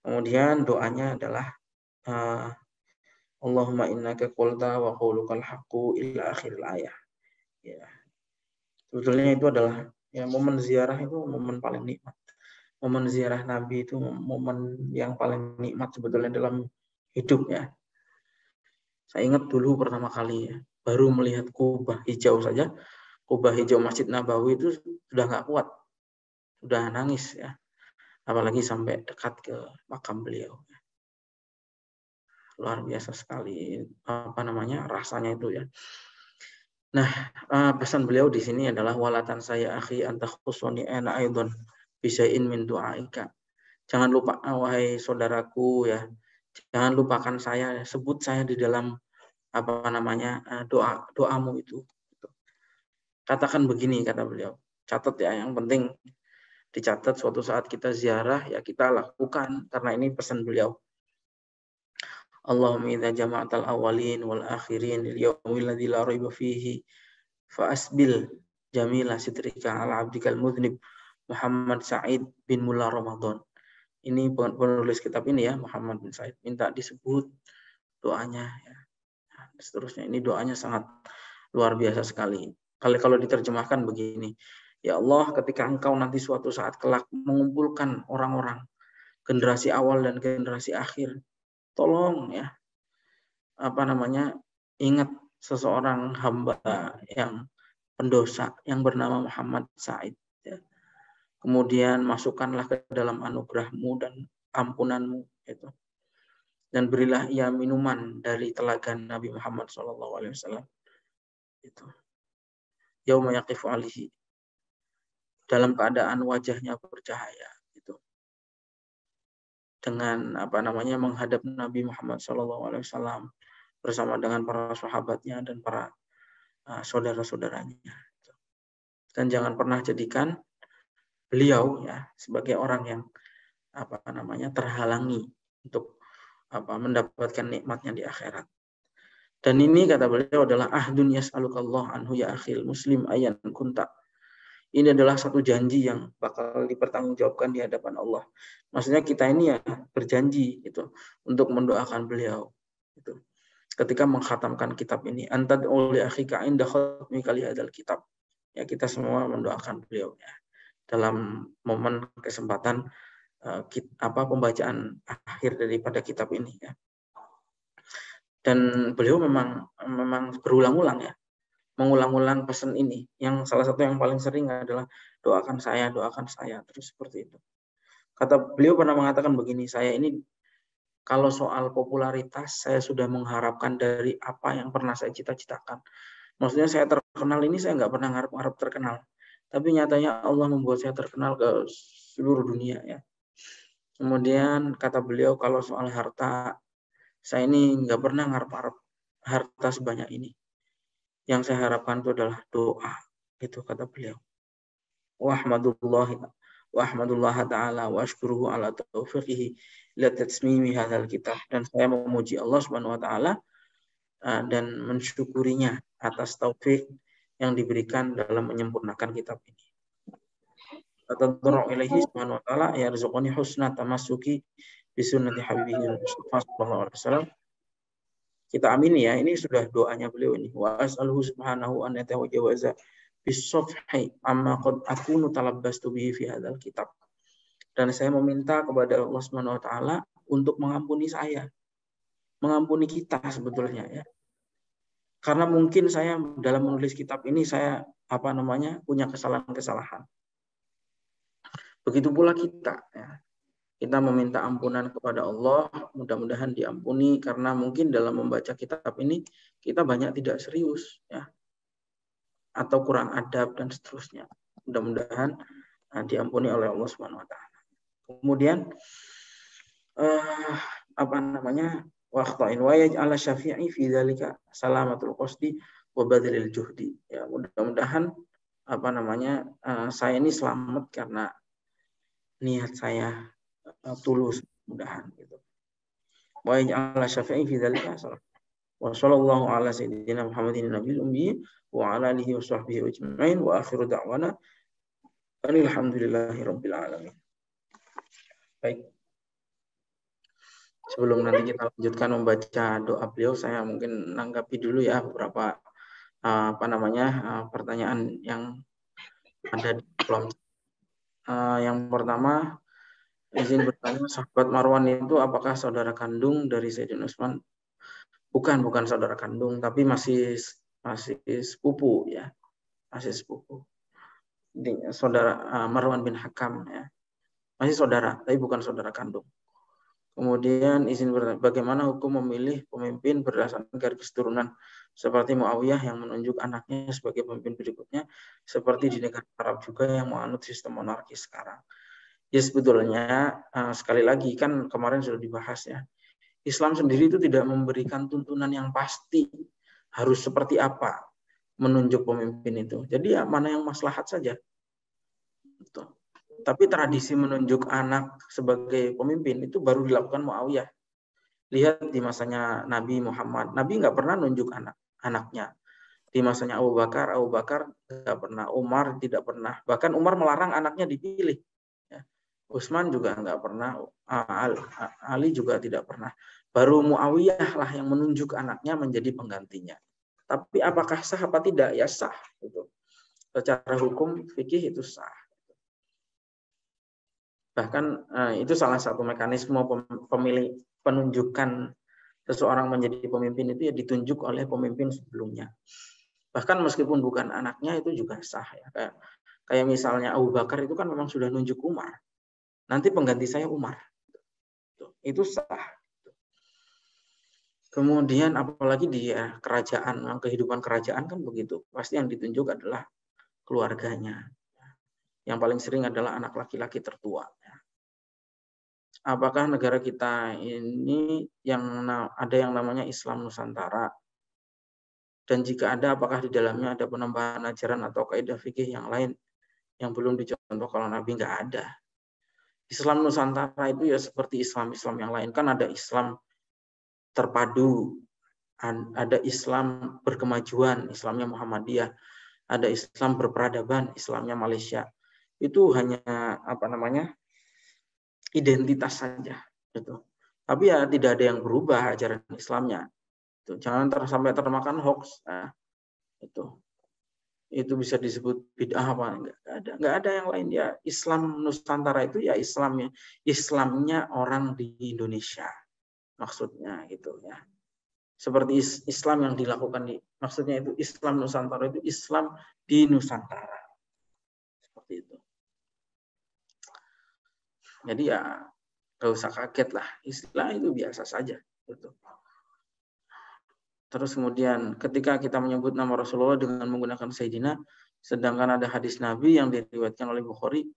Kemudian doanya adalah Allahumma innaka qulta wa qaulukal haqqu ila akhiril ayah. Ya. Sebetulnya itu adalah ya, momen ziarah itu momen paling nikmat. Momen ziarah Nabi itu momen yang paling nikmat sebetulnya dalam hidup ya. Saya ingat dulu pertama kali ya, baru melihat kubah hijau saja, kubah hijau Masjid Nabawi itu sudah nggak kuat, sudah nangis ya. Apalagi sampai dekat ke makam beliau. Luar biasa sekali rasanya itu ya. Nah, pesan beliau di sini adalah walatan saya akhi anta khusuni ana aidon bisain min du'aika. Jangan lupa wahai saudaraku ya. Jangan lupakan saya, sebut saya di dalam doamu itu. Katakan begini kata beliau. Catat ya, yang penting dicatat suatu saat kita ziarah ya kita lakukan karena ini pesan beliau. Allahumma idza jama'atal awwalin wal akhirin lil yaumil ladzi la raiba fihi fa asbil jamila sitrika ala abdikal mudhnib Muhammad Said bin Mullah Ramadan. Ini penulis kitab ini ya, Muhammad bin Said, minta disebut doanya ya. Seterusnya ini doanya sangat luar biasa sekali. Kalau diterjemahkan begini, ya Allah, ketika Engkau nanti suatu saat kelak mengumpulkan orang-orang generasi awal dan generasi akhir, tolong ya ingat seseorang hamba yang pendosa yang bernama Muhammad Said ya. Kemudian masukkanlah ke dalam anugerahmu dan ampunanmu itu, dan berilah ia minuman dari telaga Nabi Muhammad SAW itu yauma yaqifu alihi, dalam keadaan wajahnya bercahaya itu, dengan menghadap Nabi Muhammad SAW bersama dengan para sahabatnya dan para saudara-saudaranya. Dan jangan pernah jadikan beliau ya sebagai orang yang terhalangi untuk mendapatkan nikmatnya di akhirat. Dan ini kata beliau adalah ahdun yas'alukallah anhu ya akhil muslim ayan kunta. Ini adalah satu janji yang bakal dipertanggungjawabkan di hadapan Allah. Maksudnya kita ini ya berjanji itu untuk mendoakan beliau itu. Ketika mengkhatamkan kitab ini, antad'u li akhika inda khatmi kali hadzal kitab. Ya kita semua mendoakan beliau ya dalam momen kesempatan pembacaan akhir daripada kitab ini ya. Dan beliau memang berulang-ulang ya, mengulang-ulang pesan ini. Yang salah satu yang paling sering adalah doakan saya terus seperti itu. Kata beliau pernah mengatakan begini, saya ini kalau soal popularitas saya sudah mengharapkan dari apa yang pernah saya cita-citakan. Maksudnya saya terkenal ini saya nggak pernah harap terkenal, tapi nyatanya Allah membuat saya terkenal ke seluruh dunia ya. Kemudian kata beliau kalau soal harta, saya ini nggak pernah ngarep-ngarep harta sebanyak ini. Yang saya harapkan itu adalah doa. Itu kata beliau. Wa ahmadullah ta'ala wa ashkuruhu ala taufiqihi la tatsmimi hadzal kitab. Dan saya memuji Allah Subhanahu wa taala dan mensyukurinya atas taufik yang diberikan dalam menyempurnakan kitab ini. Tadarru ilaihi subhanahu wa ta'ala yarzuqani husna tamassuki bi sunnati habibihi Mustafa sallallahu alaihi wasallam. Kita amini ya, ini sudah doanya beliau ini. Wa as'aluhu subhanahu an yatawajjaza bis-safhi amma qad akunu talabbastu bihi fi hadzal kitab. Dan saya meminta kepada Allah Subhanahu wa taala untuk mengampuni saya. Mengampuni kita sebetulnya ya. Karena mungkin saya dalam menulis kitab ini saya punya kesalahan-kesalahan. Begitu pula kita ya. Kita meminta ampunan kepada Allah, mudah-mudahan diampuni karena mungkin dalam membaca kitab ini kita banyak tidak serius ya. Atau kurang adab dan seterusnya. Mudah-mudahan diampuni oleh Allah Subhanahu wa taala. Kemudian waqta'in wa yaj'ala syafi'i fi dzalika salamatul qasdi wa badlil juhdi. Ya, mudah-mudahan saya ini selamat karena niat saya tulus, mudahan gitu. Wa yaj'ala syafi'i fi dzalika wa sallallahu ala sayyidina Muhammadin nabiyil ummi wa ala alihi wa sahbihi ajma'in wa akhiru da'wana alhamdulillahi rabbil alamin. Baik. Sebelum nanti kita lanjutkan membaca doa beliau, saya mungkin menanggapi dulu ya beberapa pertanyaan yang ada di kolom. Yang pertama, izin bertanya, sahabat Marwan itu apakah saudara kandung dari Sayyidina Utsman? Bukan saudara kandung, tapi masih sepupu ya, masih sepupu. Saudara Marwan bin Hakam ya, masih saudara, tapi bukan saudara kandung. Kemudian izin bertanya, bagaimana hukum memilih pemimpin berdasarkan garis keturunan seperti Muawiyah yang menunjuk anaknya sebagai pemimpin berikutnya, seperti di negara Arab juga yang menganut sistem monarki sekarang. Ya sebetulnya sekali lagi kan kemarin sudah dibahas ya. Islam sendiri itu tidak memberikan tuntunan yang pasti harus seperti apa menunjuk pemimpin itu. Jadi ya mana yang maslahat saja. Betul. Tapi tradisi menunjuk anak sebagai pemimpin itu baru dilakukan Muawiyah. Lihat di masanya Nabi Muhammad. Nabi nggak pernah nunjuk anaknya. Di masanya Abu Bakar nggak pernah. Umar tidak pernah. Bahkan Umar melarang anaknya dipilih. Utsman juga nggak pernah. Ali juga tidak pernah. Baru Muawiyah lah yang menunjuk anaknya menjadi penggantinya. Tapi apakah sah apa tidak? Ya sah. Gitu. Secara hukum fikih itu sah. Bahkan itu salah satu mekanisme penunjukan seseorang menjadi pemimpin itu ya ditunjuk oleh pemimpin sebelumnya. Bahkan meskipun bukan anaknya itu juga sah ya. Kayak misalnya Abu Bakar itu kan memang sudah nunjuk Umar. Nanti pengganti saya Umar. Itu sah. Kemudian apalagi di kerajaan, kehidupan kerajaan kan begitu. Pasti yang ditunjuk adalah keluarganya. Yang paling sering adalah anak laki-laki tertua. Apakah negara kita ini ada yang namanya Islam Nusantara? Dan jika ada, apakah di dalamnya ada penambahan ajaran atau kaidah fikih yang lain yang belum dicontoh kalau Nabi? Nggak ada. Islam Nusantara itu ya seperti Islam-Islam yang lain. Kan ada Islam terpadu, ada Islam berkemajuan, Islamnya Muhammadiyah, ada Islam berperadaban, Islamnya Malaysia. Itu hanya identitas saja, gitu. Tapi ya tidak ada yang berubah ajaran Islamnya. Itu jangan sampai termakan hoax. Nah, itu bisa disebut bid'ah apa? Nggak ada yang lain ya. Islam Nusantara itu ya Islamnya orang di Indonesia, maksudnya gitu ya. Seperti Islam yang dilakukan maksudnya itu Islam Nusantara itu Islam di Nusantara. Seperti itu. Jadi ya nggak usah kaget lah, istilah itu biasa saja. Gitu. Terus kemudian ketika kita menyebut nama Rasulullah dengan menggunakan Sayyidina, sedangkan ada hadis Nabi yang diriwayatkan oleh Bukhari,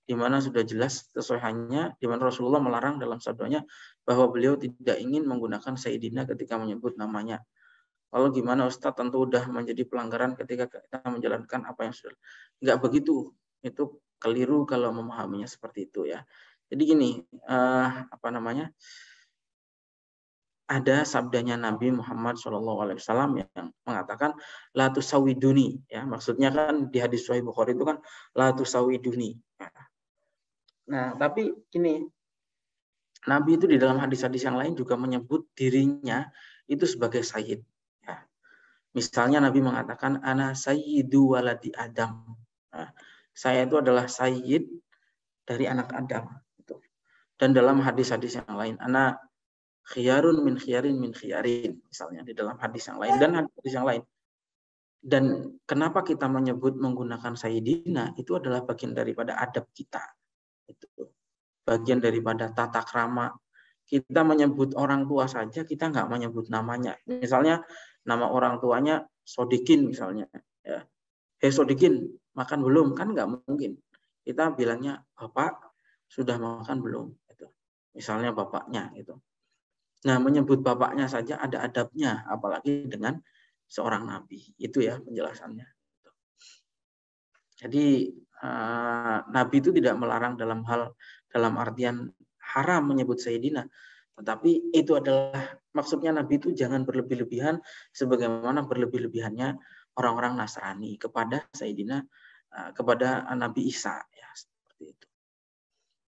di mana sudah jelas kesohihannya, di mana Rasulullah melarang dalam sabdanya bahwa beliau tidak ingin menggunakan Sayyidina ketika menyebut namanya. Lalu gimana Ustadz? Tentu udah menjadi pelanggaran ketika kita menjalankan apa yang sudah. Nggak begitu, itu keliru kalau memahaminya seperti itu ya. Jadi gini, ada sabdanya Nabi Muhammad SAW yang mengatakan la tusawiduni, ya maksudnya kan di hadis Sahih Bukhari itu kan la tusawiduni, ya. Nah, tapi ini Nabi itu di dalam hadis-hadis yang lain juga menyebut dirinya itu sebagai sayyid. Ya. Misalnya Nabi mengatakan, ana sayyidu waladi Adam. Nah, saya itu adalah sayyid dari anak Adam. Dan dalam hadis-hadis yang lain, ana khiyarun min khiyarin min khiyarin. Misalnya di dalam hadis yang lain dan hadis yang lain. Dan kenapa kita menyebut menggunakan sayyidina, itu adalah bagian daripada adab kita. Itu bagian daripada tata krama. Kita menyebut orang tua saja, kita nggak menyebut namanya. Misalnya nama orang tuanya Sodikin misalnya. Ya. Hei Sodikin, makan belum? Kan nggak mungkin. Kita bilangnya, Bapak sudah makan belum? Itu. Misalnya bapaknya. Gitu. Nah, menyebut bapaknya saja ada adabnya, apalagi dengan seorang nabi. Itu ya penjelasannya. Jadi nabi itu tidak melarang dalam artian haram menyebut sayyidina, tetapi itu adalah maksudnya nabi itu jangan berlebih-lebihan sebagaimana berlebih-lebihannya orang-orang Nasrani kepada sayyidina, kepada Nabi Isa ya, seperti itu.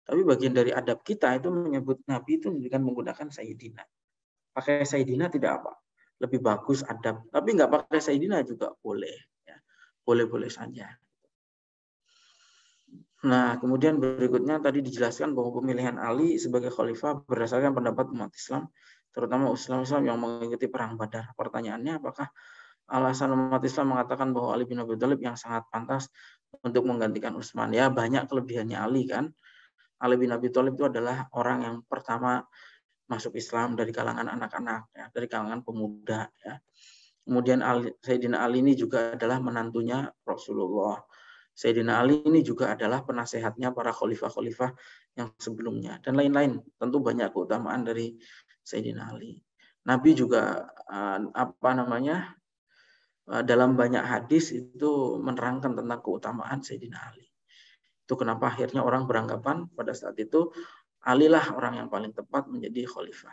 Tapi bagian dari adab kita itu menyebut nabi itu dengan menggunakan sayyidina. Pakai sayyidina tidak apa, lebih bagus adab. Tapi nggak pakai sayyidina juga boleh, ya. Boleh-boleh saja. Nah, kemudian berikutnya tadi dijelaskan bahwa pemilihan Ali sebagai khalifah berdasarkan pendapat umat Islam, terutama Islam yang mengikuti perang Badar. Pertanyaannya, apakah alasan umat Islam mengatakan bahwa Ali bin Abi Thalib yang sangat pantas untuk menggantikan Utsman? Ya, banyak kelebihannya Ali kan. Ali bin Abi Thalib itu adalah orang yang pertama masuk Islam dari kalangan anak-anak, ya, dari kalangan pemuda. Ya. Kemudian Sayyidina Ali ini juga adalah menantunya Rasulullah. Sayyidina Ali ini juga adalah penasehatnya para khalifah-khalifah yang sebelumnya dan lain-lain. Tentu banyak keutamaan dari Sayyidina Ali. Nabi juga dalam banyak hadis itu menerangkan tentang keutamaan Sayyidina Ali. Itu kenapa akhirnya orang beranggapan pada saat itu Ali lah orang yang paling tepat menjadi khalifah.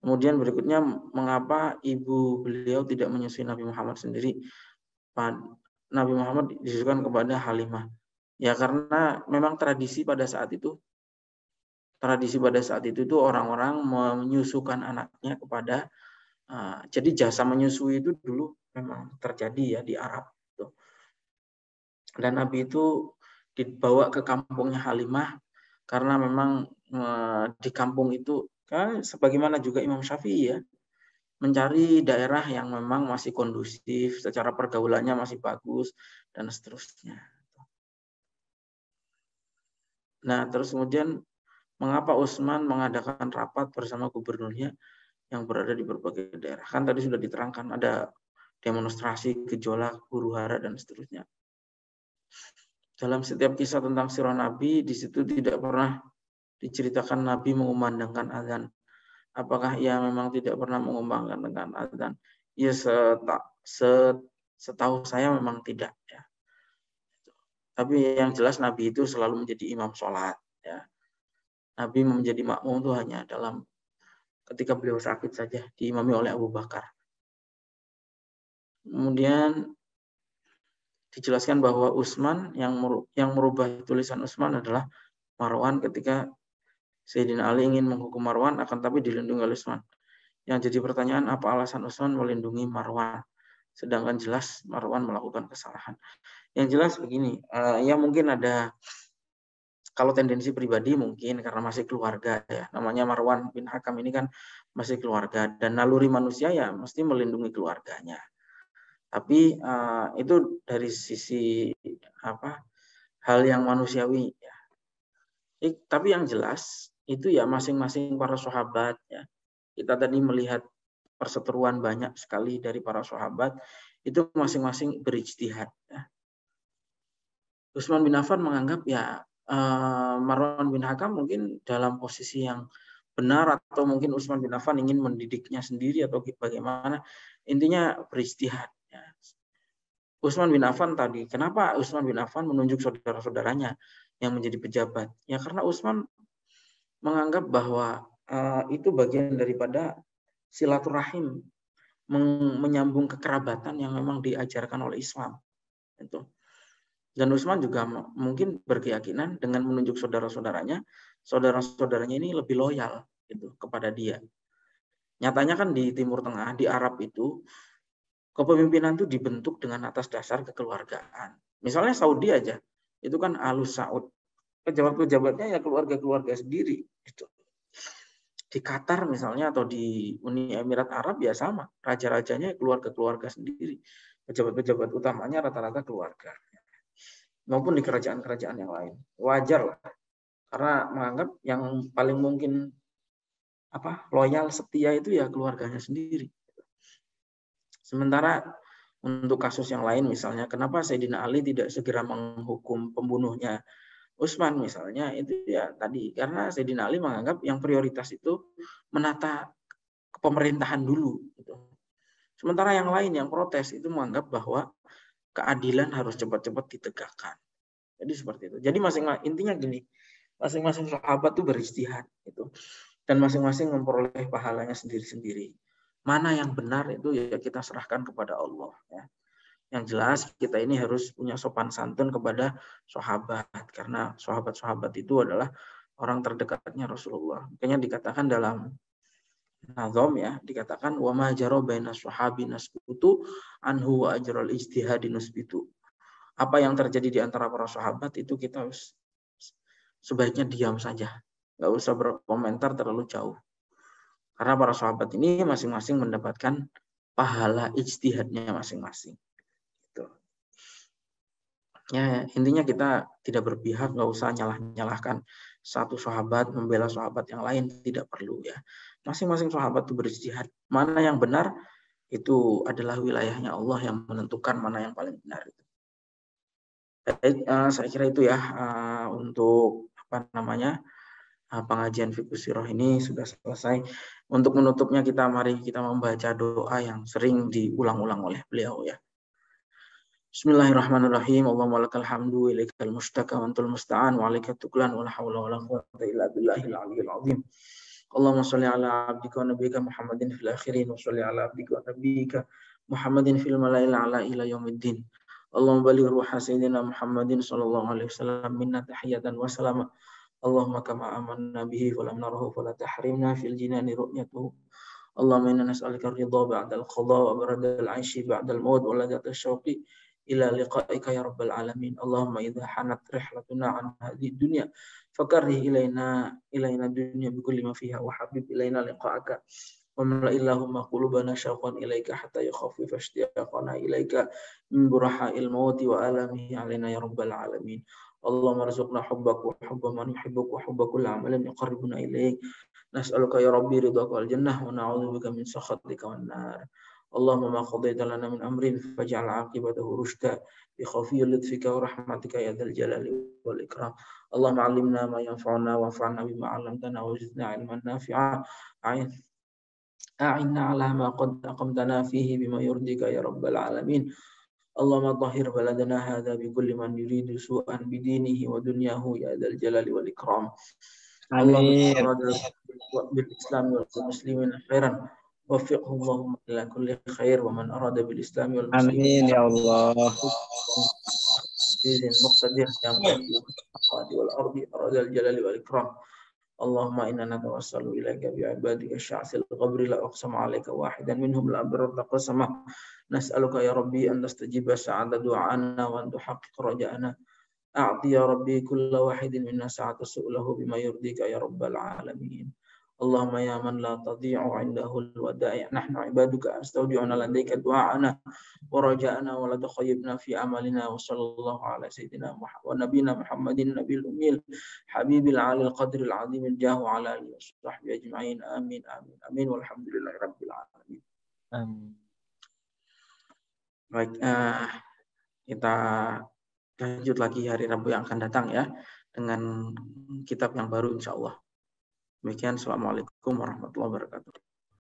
Kemudian berikutnya, mengapa ibu beliau tidak menyusui Nabi Muhammad sendiri? Nabi Muhammad disusukan kepada Halimah. Ya karena memang tradisi pada saat itu orang-orang menyusukan anaknya kepada jadi jasa menyusui itu dulu memang terjadi ya di Arab. Dan Nabi itu dibawa ke kampungnya Halimah karena memang di kampung itu kan sebagaimana juga Imam Syafi'i ya, mencari daerah yang memang masih kondusif, secara pergaulannya masih bagus, dan seterusnya. Nah, terus kemudian mengapa Utsman mengadakan rapat bersama gubernurnya yang berada di berbagai daerah? Kan tadi sudah diterangkan ada demonstrasi, gejolak, huru-hara, dan seterusnya. Dalam setiap kisah tentang sirah Nabi, di situ tidak pernah diceritakan Nabi mengumandangkan azan. Apakah ia memang tidak pernah mengumandangkan azan? Ya, setahu saya memang tidak. Ya. Tapi yang jelas Nabi itu selalu menjadi imam sholat. Ya. Nabi menjadi makmum itu hanya dalam ketika beliau sakit saja, diimami oleh Abu Bakar. Kemudian dijelaskan bahwa Utsman yang merubah tulisan Utsman adalah Marwan ketika Sayyidina Ali ingin menghukum Marwan akan tapi dilindungi oleh Utsman. Yang jadi pertanyaan, apa alasan Utsman melindungi Marwan? Sedangkan jelas Marwan melakukan kesalahan. Yang jelas begini, ya mungkin ada, kalau tendensi pribadi mungkin karena masih keluarga ya. Namanya Marwan bin Hakam ini kan masih keluarga. Dan naluri manusia ya mesti melindungi keluarganya. Tapi itu dari sisi hal yang manusiawi ya. Tapi yang jelas itu ya masing-masing para sahabat ya. Kita tadi melihat perseteruan banyak sekali dari para sahabat, itu masing-masing berijtihad. Ya. Utsman bin Affan menganggap ya Marwan bin Hakam mungkin dalam posisi yang benar, atau mungkin Utsman bin Affan ingin mendidiknya sendiri atau bagaimana. Intinya berijtihad. Ya. Utsman bin Affan tadi, kenapa Utsman bin Affan menunjuk saudara-saudaranya yang menjadi pejabat? Ya karena Utsman menganggap bahwa itu bagian daripada silaturahim, menyambung kekerabatan yang memang diajarkan oleh Islam. Itu. Dan Utsman juga mungkin berkeyakinan dengan menunjuk saudara-saudaranya ini lebih loyal gitu kepada dia. Nyatanya kan di Timur Tengah, di Arab itu, kepemimpinan itu dibentuk dengan atas dasar kekeluargaan. Misalnya Saudi aja, itu kan Alus Saud. Pejabat-pejabatnya ya keluarga-keluarga sendiri. Gitu. Di Qatar misalnya atau di Uni Emirat Arab ya sama. Raja-rajanya keluarga-keluarga sendiri. Pejabat-pejabat utamanya rata-rata keluarga. Maupun di kerajaan-kerajaan yang lain. Wajar lah. Karena menganggap yang paling mungkin loyal, setia itu ya keluarganya sendiri. Sementara untuk kasus yang lain misalnya, kenapa Sayyidina Ali tidak segera menghukum pembunuhnya Utsman misalnya, itu ya tadi karena Sayyidina Ali menganggap yang prioritas itu menata pemerintahan dulu. Gitu. Sementara yang lain yang protes itu menganggap bahwa keadilan harus cepat-cepat ditegakkan. Jadi seperti itu. Jadi intinya gini, masing-masing sahabat itu berijtihad gitu. Dan masing-masing memperoleh pahalanya sendiri-sendiri. Mana yang benar itu ya kita serahkan kepada Allah. Ya. Yang jelas kita ini harus punya sopan santun kepada sahabat. Karena sahabat-sahabat itu adalah orang terdekatnya Rasulullah. Makanya dikatakan dalam Nazom ya, dikatakan wa ma jara baina sahabi nasbutu anhu wa ajral ijtihadi nasbitu. Apa yang terjadi di antara para sahabat itu kita harus sebaiknya diam saja. Nggak usah berkomentar terlalu jauh. Karena para sahabat ini masing-masing mendapatkan pahala ijtihadnya masing-masing. Gitu. Ya, intinya kita tidak berpihak, nggak usah nyalahkan satu sahabat, membela sahabat yang lain, tidak perlu ya. Masing-masing sahabat itu berijtihad. Mana yang benar, itu adalah wilayahnya Allah yang menentukan mana yang paling benar. Saya kira itu ya untuk pengajian Fiqh Sirah ini sudah selesai. Untuk menutupnya mari kita membaca doa yang sering diulang-ulang oleh beliau ya. Bismillahirrahmanirrahim. Allahumma lakal hamdu, ilaikal mustaka, wa antal musta'an, wa alaika tuklan, wa la hawla wa la quwwata illa billahil aliyyil azim. Allahumma shalli ala abdika wa nabiyyika Muhammadin fil akhirin, wa shalli ala abdika wa nabiyyika Muhammadin fil mala'il a'la ila yaumiddin. Allahumma baligh ruha sayyidina Muhammadin sallallahu alaihi wasallam minna tahiyatan wa salama. Allahumma kama amanna bihi wa lam narahu fala tahrimna fil jinani ru'yatuhu. Allahumma inna nas'aluka ridha ba'dal qada wa baradal 'aishi ba'dal maut wa ladatal syauqi ila liqa'ika ya rabbal alamin. Allahumma idza hanat rihlatuna an hadhihi dunya fakarrih ilaina dunya bikulli ma fiha wa habib ilaina liqa'aka wa mala illahumma qulubana syauqan ilaika hatta yakhaffifa ishtiyaqana ilaika min buraha'il mauti wa alamihi alaina ya rabbal alamin. Allahumma arzuqna hubbak wa hubba man yuhibbuk wa hubba kulli amalin yuqarribuna ilaik. Nas'aluka ya rabbi ridhaka wal jannah wa na'udzubika min sakhatika wan nar. Allahumma ma qadaita lana min amrin faj'al 'aqibatahu rusyda bi khafiyyi lutfika wa rahmatika ya dzal jalali wal ikram. Allahumma 'allimna ma yanfa'una wanfa'na bima 'allamtana wa zidna 'ilman nafi'a. A'inna 'ala ma qad aqamtana fihi bima yurdika ya rabbal alamin. Allahumma tahhir baladana hadza bi kulli man yuridu su'an bi dinihi wa dunyahu ya dzal jalali wal ikram. Amin. Allahumma bil Islam wal muslimin khairan waffiqhum Allahumma ila kulli khair wa man arada bil Islam wal muslimin. Amin ya Allah. Izin muqtadir yang wal ardi aradal jalali wal ikram. Allahumma inna natawassalu ilaika bi ibadika sya'sil qabri la aqsama alayka wahidan minhum la abrar taqasama. Nas'aluka ya rabbi an tastajiba sa'ada du'ana wa an tuhaqqiq raja'ana. A'ti ya rabbi kulla wahidin minna sa'ata su'lahu bima yurdika ya rabbal alamin. Allahumma ya man la tadhi'u 'indahu al-wada'i' nahnu 'ibaduka astawdi'una ladayka du'a'ana wa raja'ana wa la takhayyibna fi amalina wa sallallahu ala sayyidina wa nabiyina Muhammadin nabiyil ummil habibil 'alil qadril 'azimil jahu 'ala alihi wa sahbihi ajma'in. Amin amin amin walhamdulillahi rabbil alamin. Amin. Baik, kita lanjut lagi hari Rabu yang akan datang ya dengan kitab yang baru insyaallah. Demikian, assalamualaikum warahmatullahi wabarakatuh.